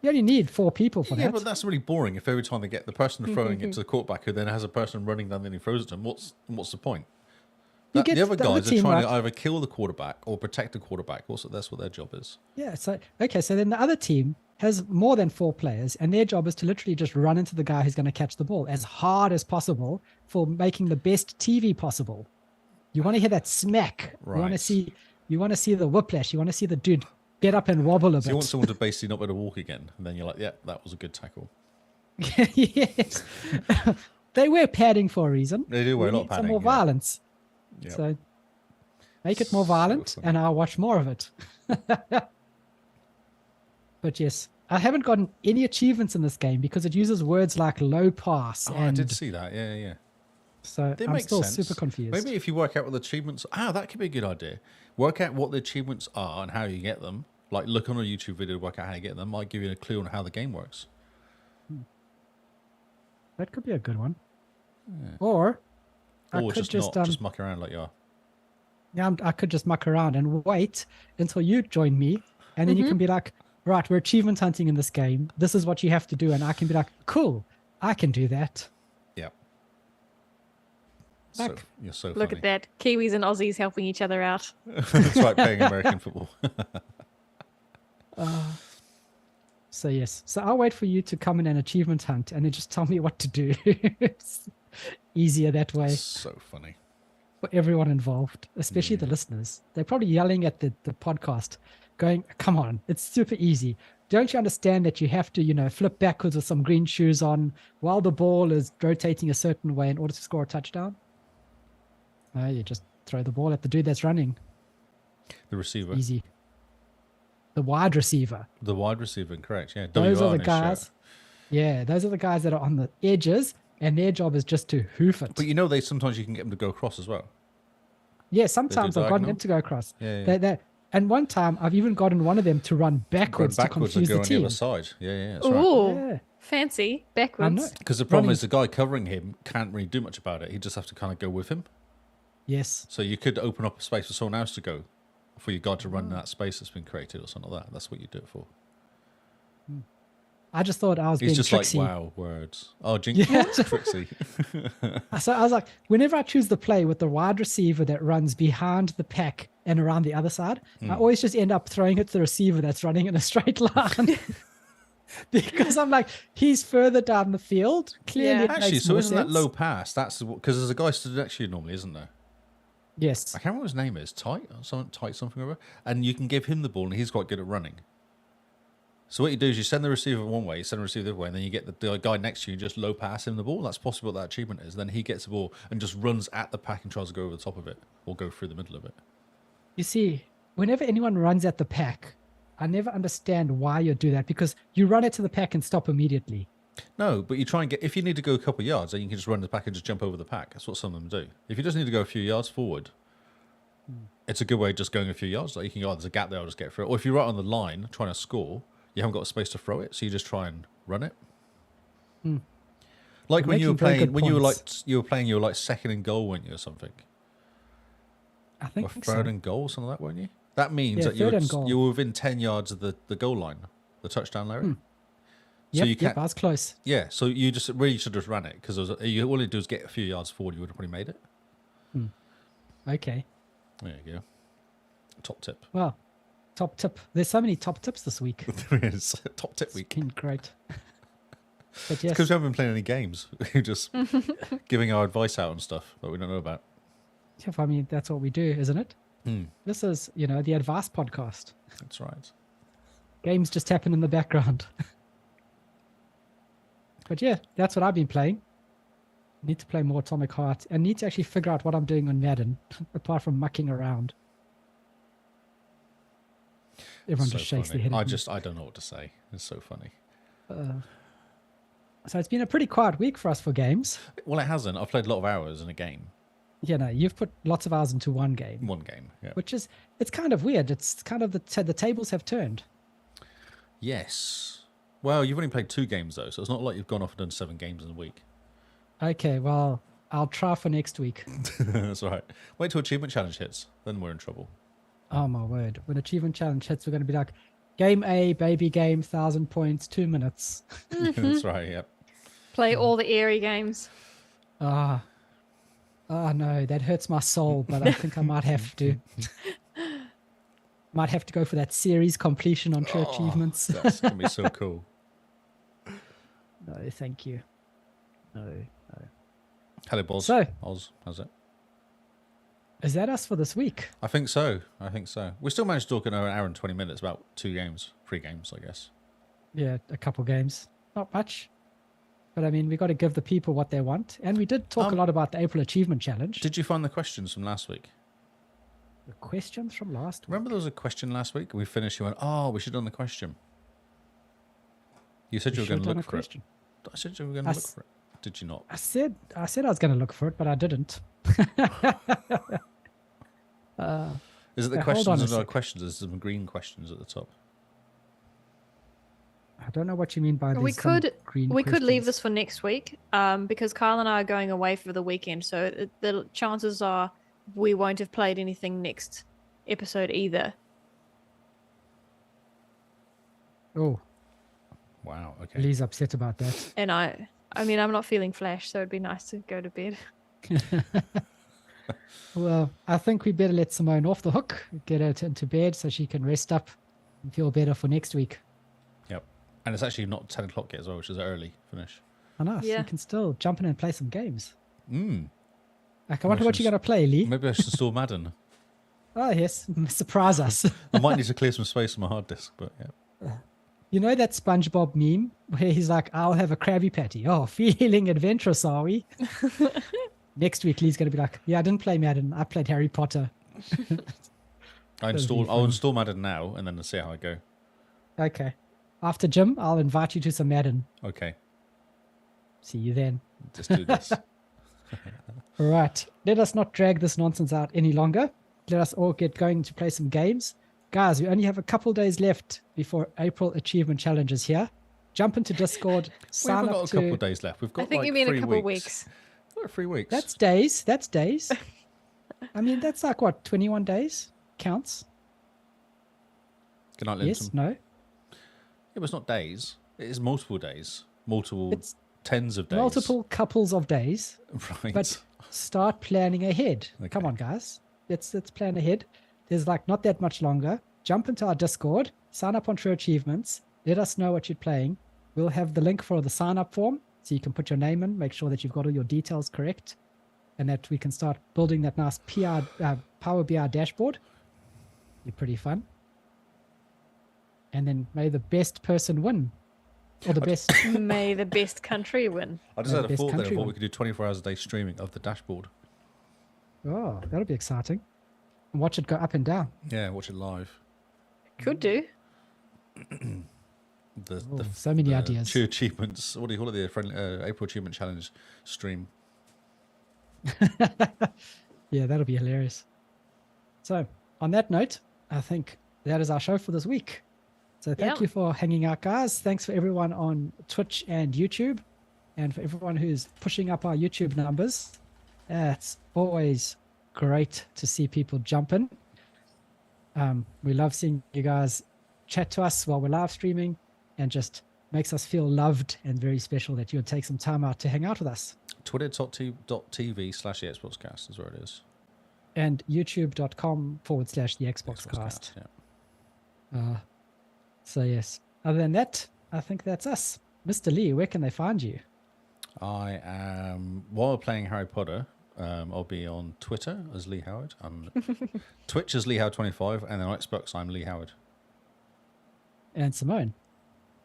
You only need 4 people for Yeah, that. but that's really boring if every time they get the person throwing it to the quarterback who then has a person running down and he throws it to them. What's the point? You The get other the other guys are team, trying to right? either kill the quarterback or protect the quarterback. Also, that's what their job is. Yeah, so then the other team has more than 4 players, and their job is to literally just run into the guy who's going to catch the ball as hard as possible for making the best TV possible. You want to hear that smack. Right. You want to see the whiplash. You want to see the dude get up and wobble a So you want bit. someone to basically not be able to walk again, and then you're like, yeah, that was a good tackle. Yes. They wear padding for a reason. They do wear We a lot of need some padding. more violence. Yeah. So make it more violent funny. and I'll watch more of it. But yes, I haven't gotten any achievements in this game because it uses words like low pass. Oh, I and did see that. Yeah. so That I'm makes still sense. super confused. Maybe if you work out what the achievements that could be a good idea. Work out what the achievements are and how you get them. Like look on a YouTube video to work out how you get them. Might give you a clue on how the game works. That could be a good one. Or I Or could just muck around like you are. I could just muck around and wait until you join me, and then you can be like, right, we're achievement hunting in this game. This is what you have to do, and I can be like, cool, I can do that. Yeah. Like, You're so Look funny. at that. Kiwis and Aussies helping each other out. That's right, playing American football. So yes, so I'll wait for you to come in and achievement hunt, and then just tell me what to do. It's easier that way So funny. for everyone involved, especially the listeners. They're probably yelling at the podcast, going, "Come on, it's super easy. Don't you understand that you have to, flip backwards with some green shoes on while the ball is rotating a certain way in order to score a touchdown?" No, you just throw the ball at the dude that's running. The receiver. Easy. The wide receiver. The wide receiver, correct. Yeah. Those WR are the in his shirt. guys. Yeah, those are the guys that are on the edges, and their job is just to hoof it. But sometimes you can get them to go across as well. Yeah, sometimes I've gotten diagonal? them to go across. Yeah. And one time I've even gotten one of them to run backwards, Run to backwards and confuse go the on the team. other side. Yeah, that's right. Ooh, Yeah. fancy. I know. Backwards. Because the problem Running- is the guy covering him can't really do much about it. He just has to kind of go with him. Yes. So you could open up a space for someone else to go, for your guy to run in that space that's been created or something like that. That's what you do it for. I just thought I was He's being just tricksy. like, wow, words. Oh, Jinx, Yeah. Trixie. So I was like, whenever I choose the play with the wide receiver that runs behind the pack and around the other side, I always just end up throwing it to the receiver that's running in a straight line. Because I'm like, he's further down the field. Clearly, Yeah. it Actually, makes so more isn't that sense. low pass? That's because there's a guy stood next to you normally, isn't there? Yes. I can't remember what his name is. Tight something or other. And you can give him the ball, and he's quite good at running. So what you do is you send the receiver one way, you send the receiver the other way, and then you get the guy next to you and just low pass him the ball. That's possible what that achievement is. Then he gets the ball and just runs at the pack and tries to go over the top of it or go through the middle of it. You see, whenever anyone runs at the pack, I never understand why you do that, because you run it to the pack and stop immediately. No, but you try and get, if you need to go a couple of yards, then you can just run the pack and just jump over the pack. That's what some of them do. If you just need to go a few yards forward, it's a good way of just going a few yards. Like you can go, oh, there's a gap there, I'll just get through it. Or if you're right on the line trying to score, you haven't got a space to throw it, so you just try and run it. Like You're when you were making very playing, good when you were points. you were like second and goal, weren't you, or something? I Or think third so. and goal, something like that, weren't you? That means Yeah, that third and goal. you were within 10 yards of the goal line, the touchdown area. So Yep, you yep, can't. I was close. Yeah, so you just really should have just ran it because you all you do is get a few yards forward. You would have probably made it. Okay. There you go. Top tip. Well, top tip. There's so many top tips this week. There is top tip It's week. been great. But yes, Because we haven't been playing any games. We're just giving our advice out on stuff that we don't know about. I mean, that's what we do, isn't it? Hmm. This is, the advice podcast. That's right. Games just happen in the background. But yeah, that's what I've been playing. Need to play more Atomic Heart and need to actually figure out what I'm doing on Madden, apart from mucking around. Everyone So just shakes funny. their head. At me. I don't know what to say. It's so funny. So it's been a pretty quiet week for us for games. Well, it hasn't. I've played a lot of hours in a game. You've put lots of hours into one game, One game. Yeah. which is, it's kind of weird. It's kind of the tables have turned. Yes. Well, you've only played 2 games though, so it's not like you've gone off and done 7 games in a week. Okay, well, I'll try for next week. That's right. Wait till Achievement Challenge hits, then we're in trouble. Oh my word. When Achievement Challenge hits, we're going to be like, Game A, baby game, 1,000 points, 2 minutes. That's right. Yep. Play all the airy games. Oh no, that hurts my soul, but I think I might have to. Might have to go for that series completion on True Achievements. That's gonna be so cool. No, thank you. No. Hello, Boz. So- Oz, how's it? Is that us for this week? I think so. We still managed to talk in an hour and 20 minutes about 2 games, 3 games, I guess. Yeah, a couple games. Not much. But I mean, we got to give the people what they want. And we did talk a lot about the April Achievement Challenge. Did you find the questions from last week? The questions from last week. Remember there was a question last week? We finished, you went, oh, we should have done the question. You said you were going to look for it. I said you were going to look for it. Did you not? I said I was going to look for it, but I didn't. Is it the hold on questions a and no sec. questions? There's some green questions at the top. I don't know what you mean by We these some could green we could leave questions. this for next week, because Kyle and I are going away for the weekend, so the chances are we won't have played anything next episode either. Oh, Wow. Okay. Lee's upset about that. And I mean, I'm not feeling flash, so it'd be nice to go to bed. Well, I think we better let Simone off the hook, get her into bed so she can rest up and feel better for next week. Yep. And it's actually not 10 o'clock yet as well, which is an early finish. Oh, nice. Yeah. You can still jump in and play some games. Mm. Like, I wonder what you're going to play, Lee. Maybe I should install Madden. Oh, yes. Surprise us. I might need to clear some space on my hard disk, but yeah. You know that SpongeBob meme where he's like, I'll have a Krabby Patty. Oh, feeling adventurous, are we? Next week, Lee's going to be like, yeah, I didn't play Madden. I played Harry Potter. I'll install Madden now and then see how I go. Okay. After gym, I'll invite you to some Madden. Okay. See you then. Just do this. All right. Let us not drag this nonsense out any longer. Let us all get going to play some games. Guys, we only have a couple days left before April Achievement Challenge is here. Jump into Discord. We Sign haven't up got a to... couple of days left. We've got I think like you mean 3 a couple weeks. weeks. We've got 3 weeks. That's days. That's days. I mean, that's like, what, 21 days? Counts? Good night, Yes? Linton. No? but it's not days. It is multiple days, multiple It's tens of days. multiple couples of days, Right. but start planning ahead. Come Okay. on, guys. Let's plan ahead. There's like not that much longer. Jump into our Discord, sign up on True Achievements. Let us know what you're playing. We'll have the link for the sign up form so you can put your name in, make sure that you've got all your details correct, and that we can start building that nice Power BI dashboard. Be pretty fun. And then may the best person win. Or the best. May the best country win. I just Maybe had a best thought there. I country thought one. we could do 24 hours a day streaming of the dashboard. Oh, that'll be exciting. And watch it go up and down. Yeah, watch it live. Could do. So many ideas. True achievements. What do you call it? The friendly, April Achievement Challenge stream. Yeah, that'll be hilarious. So, on that note, I think that is our show for this week. So, thank Yeah. you for hanging out, guys. Thanks for everyone on Twitch and YouTube, and for everyone who's pushing up our YouTube numbers. It's always great to see people jumping. We love seeing you guys chat to us while we're live streaming, and just makes us feel loved and very special that you would take some time out to hang out with us. Twitter.tv/the XboxCast is where it is. And youtube.com/the XboxCast. Yeah. So yes, other than that, I think that's us. Mr. Lee, where can they find you? I am, while playing Harry Potter, I'll be on Twitter as Lee Howard. On Twitch as Lee Howard25, and then on Xbox I'm Lee Howard. And Simone.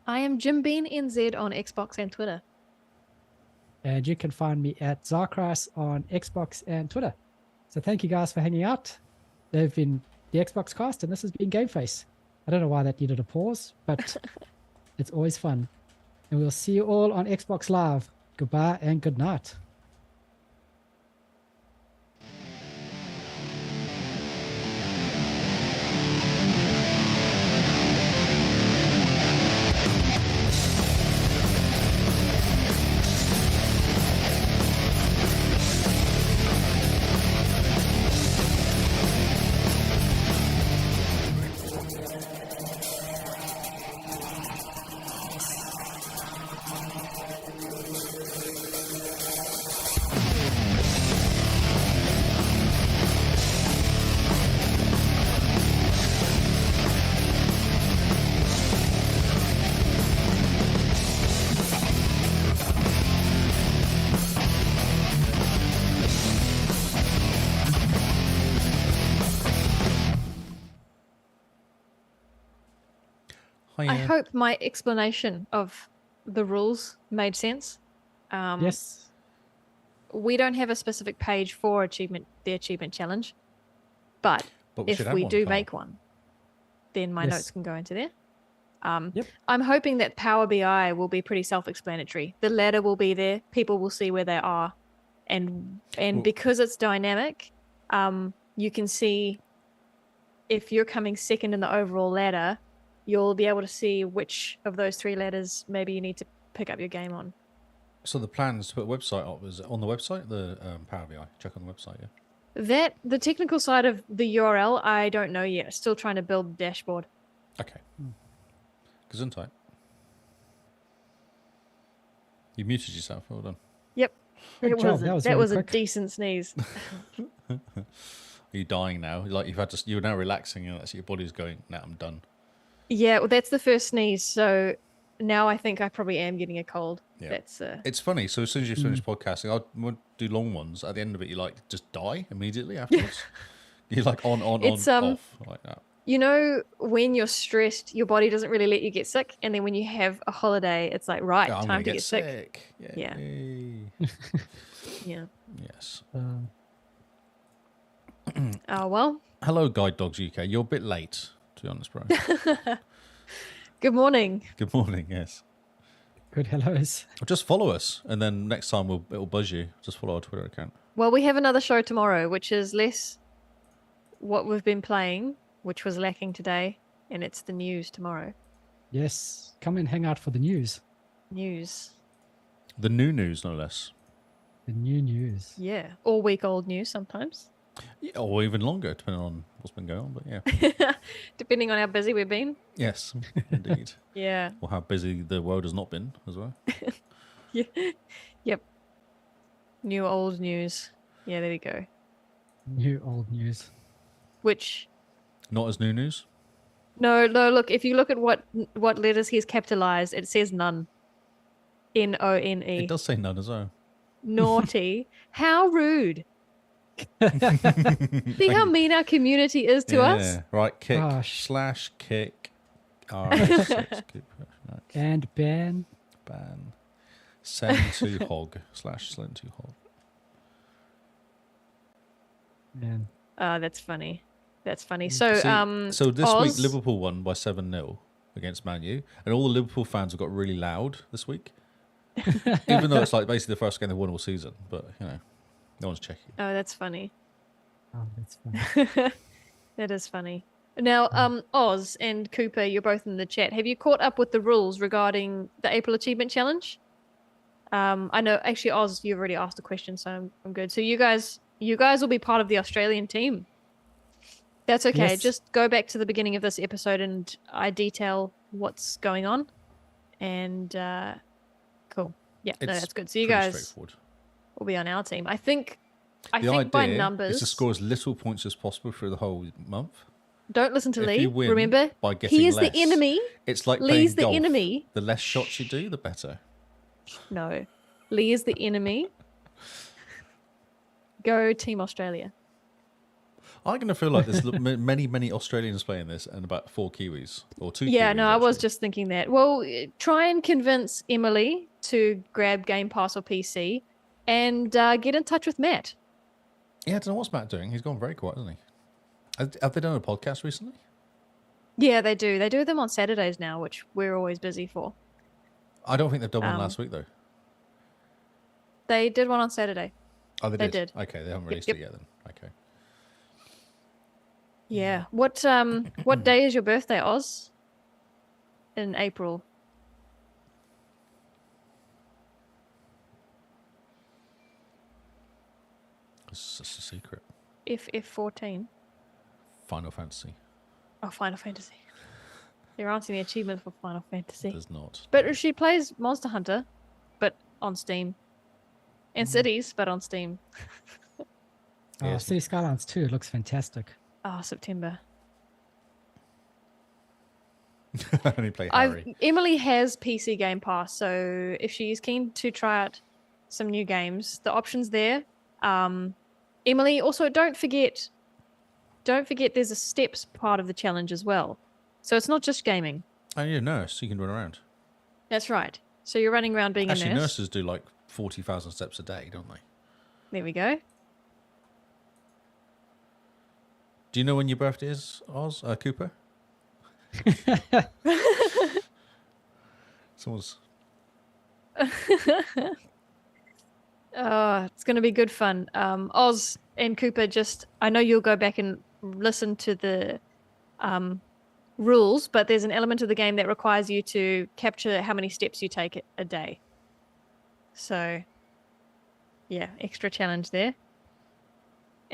I am Jim Bean NZ on Xbox and Twitter. And you can find me at Zarkras on Xbox and Twitter. So thank you guys for hanging out. They've been the Xbox Cast, and this has been Game Face. I don't know why that needed a pause, but it's always fun. And we'll see you all on Xbox Live. Goodbye and good night. I hope my explanation of the rules made sense. Yes. We don't have a specific page for the achievement challenge, but we should if have we one, do Carl. make one, then my Yes. notes can go into there. Yep. I'm hoping that Power BI will be pretty self-explanatory. The ladder will be there. People will see where they are, and Well- because it's dynamic, you can see if you're coming second in the overall ladder. You'll be able to see which of those three ladders maybe you need to pick up your game on. So the plan is to put a website up. Is it on the website? The Power BI. Check on the website, yeah. The technical side of the URL, I don't know yet. Still trying to build the dashboard. Okay. Gesundheit. You muted yourself. Well done. Yep. Good job. That was That very was a quick. decent sneeze. Are you dying now? Like you're now relaxing, and that's your body's going. Now I'm done. Yeah, well, that's the first sneeze. So now I think I probably am getting a cold. Yeah. That's It's funny. So as soon as you finish podcasting, I'll do long ones. At the end of it, you like just die immediately afterwards. You're like on, It's, off like that. you know, when you're stressed, your body doesn't really let you get sick, and then when you have a holiday, it's like right, I'm time gonna to get sick. Yeah. Yeah. Yes. Oh well. Hello, Guide Dogs UK. You're a bit late, to be honest, bro. Good morning. Good morning. Yes. Good hellos. Just follow us, and then next time it'll buzz you. Just follow our Twitter account. Well, we have another show tomorrow, which is less what we've been playing, which was lacking today, and it's the news tomorrow. Yes. Come and hang out for the news. News. The new news, no less. The new news. Yeah. All week old news sometimes. Yeah, or even longer, depending on what's been going on. But yeah. Depending on how busy we've been. Yes, indeed. Yeah. Or how busy the world has not been as well. Yeah. Yep. New old news. Yeah, there we go. New old news. Which Not as new news. no, look, if you look at what letters he's capitalized, it says none. None. It does say none as well. Naughty. How rude. See how mean our community is to us? Right, kick Gosh. / kick R6 And ban. ban. Send to hog / send to hog. Man. That's funny. That's funny. So, See, so this Oz, week Liverpool won by 7-0 against Man U, and all the Liverpool fans have got really loud this week. Even though it's like basically the first game they've won all season, but you know, no one's checking. Oh, that's funny. Oh, that's funny. That is funny. Now, Oz and Cooper, you're both in the chat. Have you caught up with the rules regarding the April Achievement Challenge? I know, actually, Oz, you've already asked a question, so I'm good. So you guys will be part of the Australian team. That's okay. Yes. Just go back to the beginning of this episode and I detail what's going on. And cool. Yeah, no, It's that's good. So you pretty guys straightforward. will be on our team. I think The idea by numbers. is to score as little points as possible through the whole month. Don't listen to If Lee. you win Remember, by getting he is less, the enemy. It's like Lee's playing the golf. enemy. The less shots you do, the better. No, Lee is the enemy. Go Team Australia. I'm going to feel like there's many Australians playing this and about 4 Kiwis or 2 Yeah, Kiwis, no, I was actually. just thinking that. Well, try and convince Emily to grab Game Pass or PC and get in touch with Matt. Yeah, I don't know what's Matt doing. He's gone very quiet, hasn't he? Have they done a podcast recently? Yeah, they do. They do them on Saturdays now, which we're always busy for. I don't think they've done one last week, though. They did one on Saturday. Oh, they They did? did. Okay, they haven't released Yep. it yet then. Okay. Yeah. What day is your birthday, Oz? In April. It's just a secret. FF14. Final Fantasy. Oh, Final Fantasy. There aren't any achievements for Final Fantasy. There's not. But she plays Monster Hunter, but on Steam. And Cities, but on Steam. Yes. City Skylines 2 looks fantastic. Oh, September. I only play Harry. Emily has PC Game Pass, so if she is keen to try out some new games, the options there. Emily, also don't forget there's a steps part of the challenge as well. So it's not just gaming. Oh, you're a nurse. You can run around. That's right. So you're running around being Actually, a nurse. nurses do like 40,000 steps a day, don't they? There we go. Do you know when your birthday is, Oz? Cooper? Someone's... It's going to be good fun. Oz and Cooper, I know you'll go back and listen to the rules, but there's an element of the game that requires you to capture how many steps you take a day. So, yeah, extra challenge there.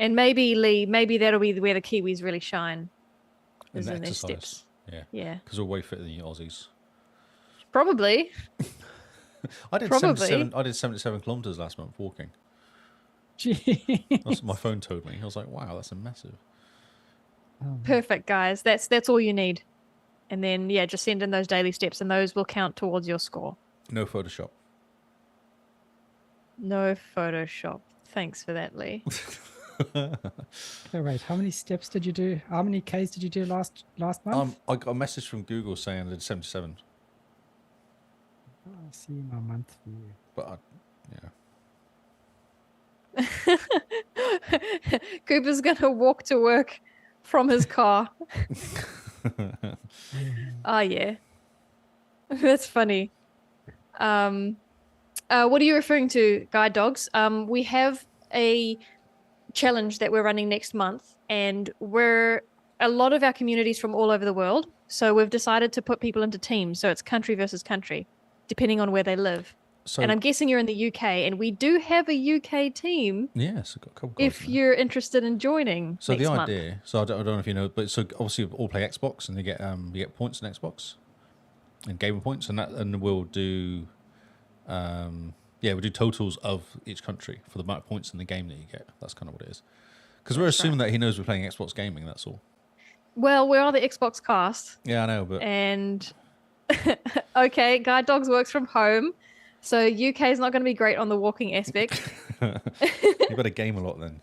And maybe, Lee, that'll be where the Kiwis really shine. in Is the in their exercise. steps. Yeah. Yeah. Because we're way fitter than you Aussies. Probably. I did Probably. 77 kilometers last month walking. Gee. That's what my phone told me. I was like, wow, that's a massive. Perfect, guys. That's all you need. And then, yeah, just send in those daily steps and those will count towards your score. No Photoshop. No Photoshop. Thanks for that, Lee. Okay, wait, how many steps did you do? How many Ks did you do last month? I got a message from Google saying I did 77. I see my month for you. But, Cooper's going to walk to work from his car. Oh, yeah. That's funny. What are you referring to, Guide Dogs? We have a challenge that we're running next month, and a lot of our communities from all over the world. So we've decided to put people into teams. So it's country versus country, depending on where they live. and I'm guessing you're in the UK, and we do have a UK team. Yes, I've got a couple guys If in there. you're interested in joining So next the month. idea, so I don't know if you know, but so obviously we all play Xbox, and you get points in Xbox, and gamer points, and we'll do, we'll do totals of each country for the amount of points in the game that you get. That's kind of what it is. Because we're assuming that he knows we're playing Xbox gaming. That's all. Well, we are the Xbox cast, Yeah, I know, but and okay, Guide Dogs works from home, so UK is not going to be great on the walking aspect. you better game a lot then.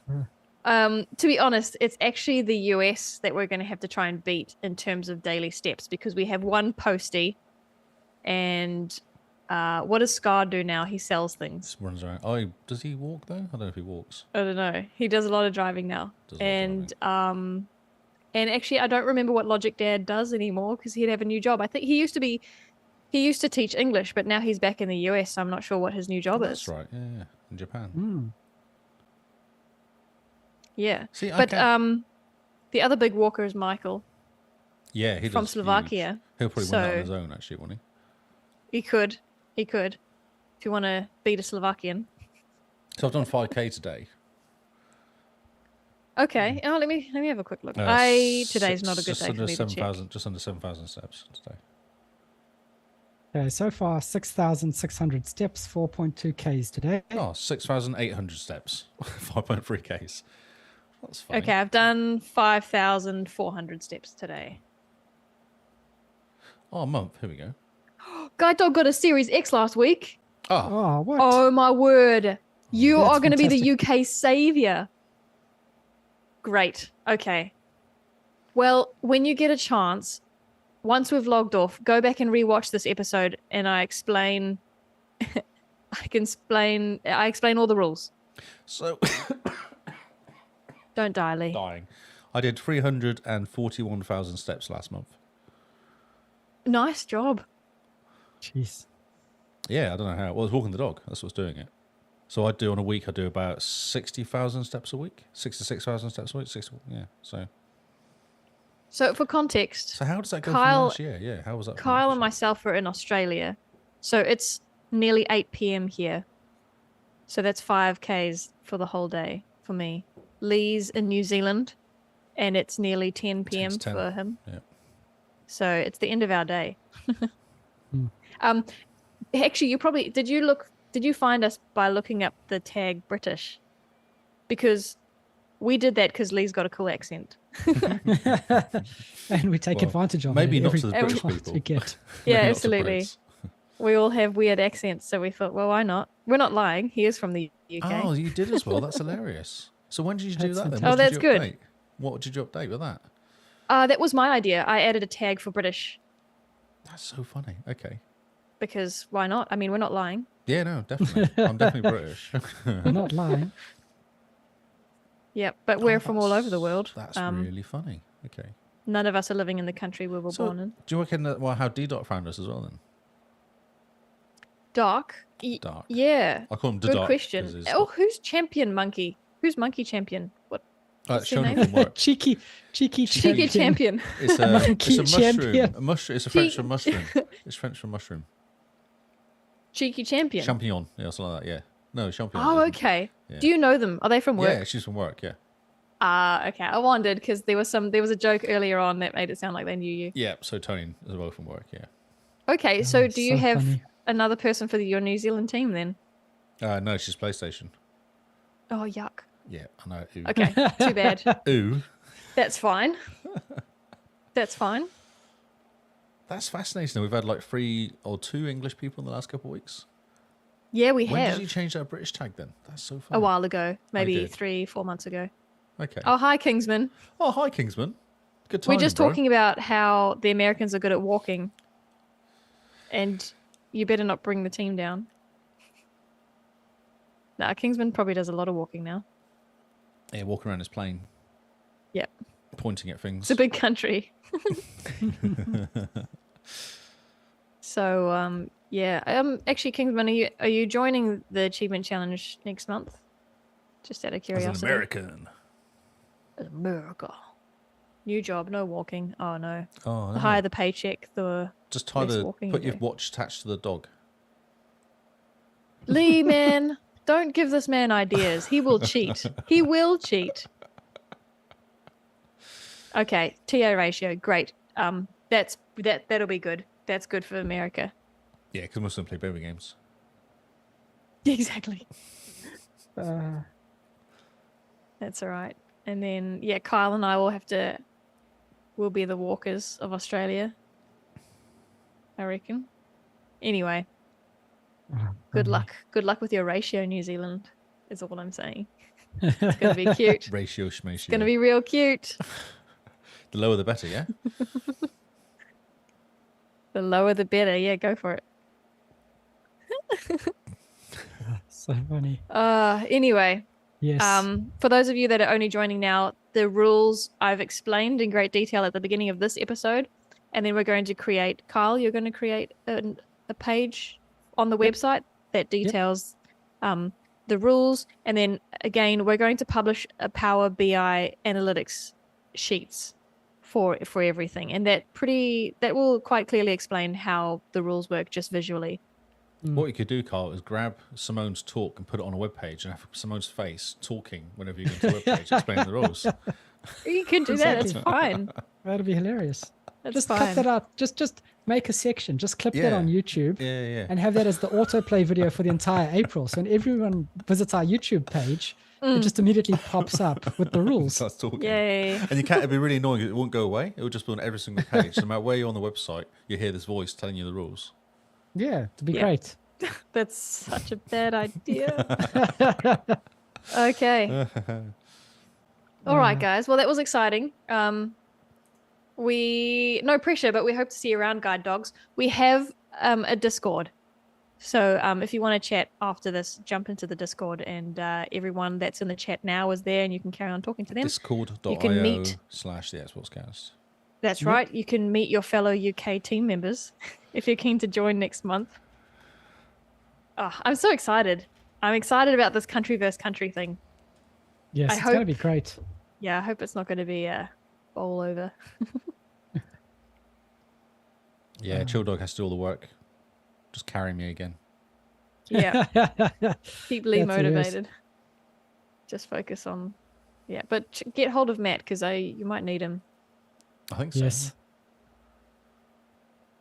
To be honest, it's actually the US that we're going to have to try and beat in terms of daily steps because we have one postie, and what does Scar do now? He sells things. Just runs around. Oh, does he walk though? I don't know if he walks. I don't know. He does a lot of driving now, Does a lot of and and actually, I don't remember what Logic Dad does anymore because he'd have a new job. I think he used to teach English, but now he's back in the US, so I'm not sure what his new job is. That's right. Yeah, in Japan. Mm. Yeah. See, But the other big walker is Michael yeah, he does from huge. Slovakia. He'll probably win that on So- his own, actually, won't he? He could. If you want to beat a Slovakian. So I've done 5K today. Okay. Oh, let me have a quick look. Today's not a good day for me to check. Just under 7,000 steps today. Okay, so far 6,600 steps, 4.2 Ks today. Oh, 6,800 steps, 5.3 Ks. That's fine. Okay, I've done 5,400 steps today. Oh, a month. Here we go. Guide Dog got a Series X last week. Oh, Oh, what? Oh my word. You That's are going to be the fantastic. UK savior. Great. Okay. Well, when you get a chance, once we've logged off, go back and rewatch this episode and I explain I explain all the rules. so Don't die, Lee. dying. I did 341,000 steps last month. Nice job. Jeez. Yeah, I don't know how. Well, I was walking the dog. That's what's doing it. So I do on a week. I do about 60,000 steps a week. 66,000 steps a week. 60. Yeah. So for context, So how does that go Kyle- from last year? Yeah. How was that? from Kyle last and year? myself are in Australia. So it's nearly 8 p.m. here. So that's 5Ks for the whole day for me. Lee's in New Zealand and it's nearly 10 p.m. 10 to 10. for him. Yeah. So it's the end of our day. Hmm. Actually, did you find us by looking up the tag British? Because we did that because Lee's got a cool accent. And we take Well, advantage of maybe it not every to the British chance people. we get. Yeah, Maybe not to absolutely. Brits. We all have weird accents, so we thought, well, why not? We're not lying. He is from the UK. Oh, you did as well. That's hilarious. So when did you do That's that then? fantastic. What Oh, did that's you good. update? What did you update with that? That was my idea. I added a tag for British That's so funny. Okay. because why not? I mean, we're not lying. Yeah, no, definitely. I'm definitely British. We're not lying. Yep, but we're Oh, from all over the world. That's really funny. Okay. None of us are living in the country we were So, born in. do you reckon that, how D-Doc found us as well then? Dark. Dark. Yeah. I call him Good D-Doc. question. Oh, who's champion monkey? Who's monkey champion? What? what's your Shoni name? from work. Cheeky Cheeky champion. champion. It's Monkey a mushroom. champion. A mushroom. It's a French Cheek- for mushroom. It's French for mushroom. Cheeky champion. Champignon. Yeah, something like that. Yeah. No, champignon. Oh, isn't it? okay. Yeah. Do you know them? Are they from Yeah, work? she's from work. Yeah. Okay. I wondered because there was a joke earlier on that made it sound like they knew you. Yeah. So Tony as well from work. Yeah. Okay, so Oh, do you so have funny. another person for your New Zealand team then? No, she's PlayStation. Oh, yuck. Yeah, I know. Ooh. Okay, too bad. Ooh. That's fine. That's fine. That's fascinating. We've had like 3 or 2 English people in the last couple of weeks. Yeah, we When have. did you change that British tag then? That's so funny. A while ago, maybe did. 3-4 months ago. Okay. Oh, hi, Kingsman. Oh, hi, Kingsman. Good We're timing, just bro. talking about how the Americans are good at walking. And you better not bring the team down. Nah, Kingsman probably does a lot of walking now. Yeah, walking around his plane. Yep. Pointing at things. It's a big country. So, yeah. Actually, Kingsman, are you joining the Achievement Challenge next month? Just out of As curiosity. an American. America. New job, no walking. Oh, no. Oh, The no. higher the paycheck, the Just tie less walking put you your do. watch attached to the dog. Lee, man, don't give this man ideas. He will cheat. He will cheat. Okay, TA ratio, great. That'll be good. That's good for America. Yeah, because most of them play baby games. Exactly. Uh, That's all right. And then yeah, Kyle and I we'll be the walkers of Australia. I reckon. Anyway, good luck. Good luck with your ratio, New Zealand, is all I'm saying. It's gonna be cute. Ratio schmatio. It's gonna be real cute. The lower the better, yeah? The lower the better. Yeah, go for it. So funny. Anyway, Yes. for those of you that are only joining now, the rules I've explained in great detail at the beginning of this episode, and then we're going to create. Kyle, you're going to create a page on the website that details the rules, and then again we're going to publish a Power BI analytics sheets for everything, and that will quite clearly explain how the rules work just visually. What you could do, Carl, is grab Simone's talk and put it on a webpage and have Simone's face talking whenever you go to the webpage explaining the rules. You can do that. It's fine. That'd be hilarious. That's Just fine. cut that out. Just make a section. Just clip that on YouTube. Yeah. And have that as the autoplay video for the entire April. So when everyone visits our YouTube page, it just immediately pops up with the rules. Starts talking. Yay. And you can't, it'd be really annoying. It won't go away. It will just be on every single page. No matter where you're on the website, you hear this voice telling you the rules. Yeah, it'd be Yeah. great. That's such a bad idea. Okay. All right, guys. Well, that was exciting. We no pressure, but we hope to see you around, guide dogs. We have a Discord. So if you want to chat after this, jump into the Discord, and everyone that's in the chat now is there, and you can carry on talking to them. You can meet- Discord.io/the XboxCast. That's right. You can meet your fellow UK team members if you're keen to join next month. Oh, I'm so excited. I'm excited about this country versus country thing. Yes, I it's going to hope- be great. Yeah, I hope it's not going to be a bowl over. Yeah, Chill Dog has to do all the work. Just carry me again. Yeah, keep Lee That's hilarious. motivated. Just focus on, yeah. But get hold of Matt because you might need him. I think so. Yes.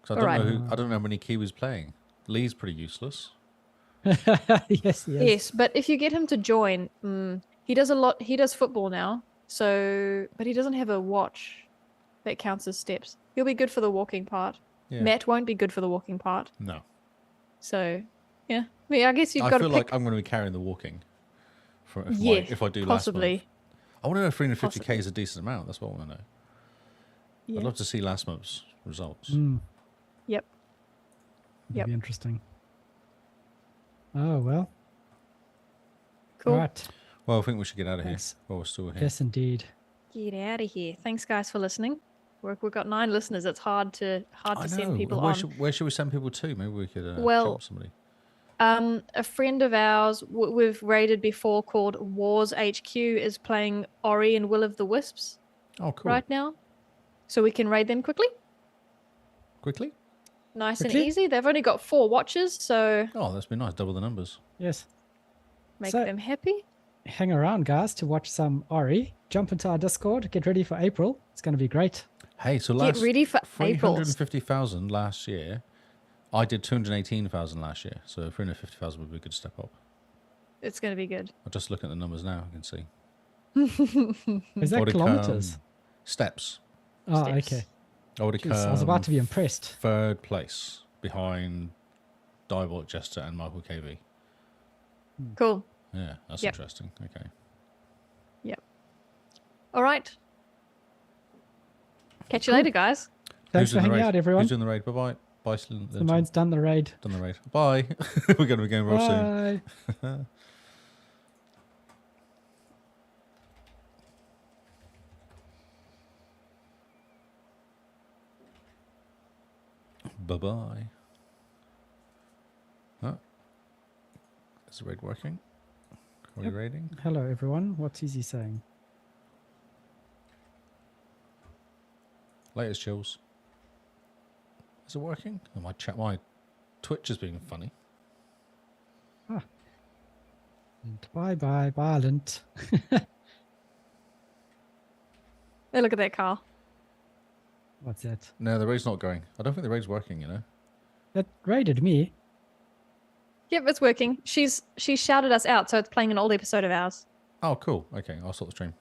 'Cause I All right. don't know. I don't know how many Kiwis playing. Lee's pretty useless. Yes. Yes, but if you get him to join, he does a lot. He does football now, but he doesn't have a watch that counts as steps. He'll be good for the walking part. Yeah. Matt won't be good for the walking part. No. So, yeah. I guess you've I got to feel pick. like I'm going to be carrying the walking. If I do possibly. last month. I want to know if 350k is a decent amount. That's what I want to know. Yeah. I'd love to see last month's results. Yep. It'd Yep. be interesting. Oh, well. Cool. Right. Well, I think we should get out of Thanks. here while we're still here. Yes, indeed. Get out of here. Thanks, guys, for listening. We've got 9 listeners. It's hard to I send know. people Where on. should we send people to? Maybe we could Well, jump somebody. A friend of ours we've raided before called Wars HQ is playing Ori and Will of the Wisps Oh, cool. right now. So we can raid them quickly. Quickly? Nice and Quickly? easy. They've only got 4 watches, so Oh, that's been nice. Double the numbers. Yes. make So- them happy. Hang around, guys, to watch some Ori. Jump into our Discord. Get ready for April. It's going to be great. Hey, so Get last ready for April. 350,000 last year. I did 218,000 last year, so 350,000 would be a good step up. It's going to be good. I'll just look at the numbers now. I can see. Is that I would have kilometers? come steps. Oh, Steps. okay. I would have Jeez, I was about to be impressed. third place behind Diebold Jester and Michael KV. Cool. Yeah, that's Yep. interesting. Okay. All right. Catch you later, guys. Thanks for doing the hanging raid? out, everyone. Who's doing the raid? Bye-bye. Bye, Simone's done the raid. done the raid. Bye. We're going to be going real soon. Bye. Bye-bye. Huh? Is the raid working? Are we Yep. raiding? Hello, everyone. What's Easy saying? Latest chills. Is it working? Oh, my Twitch is being funny. And bye, violent. Hey, look at that, Carl. What's that? No, the raid's not going. I don't think the raid's working, you know? That raided me. Yep, it's working. She shouted us out, so it's playing an old episode of ours. Oh, cool. Okay, I'll sort the stream.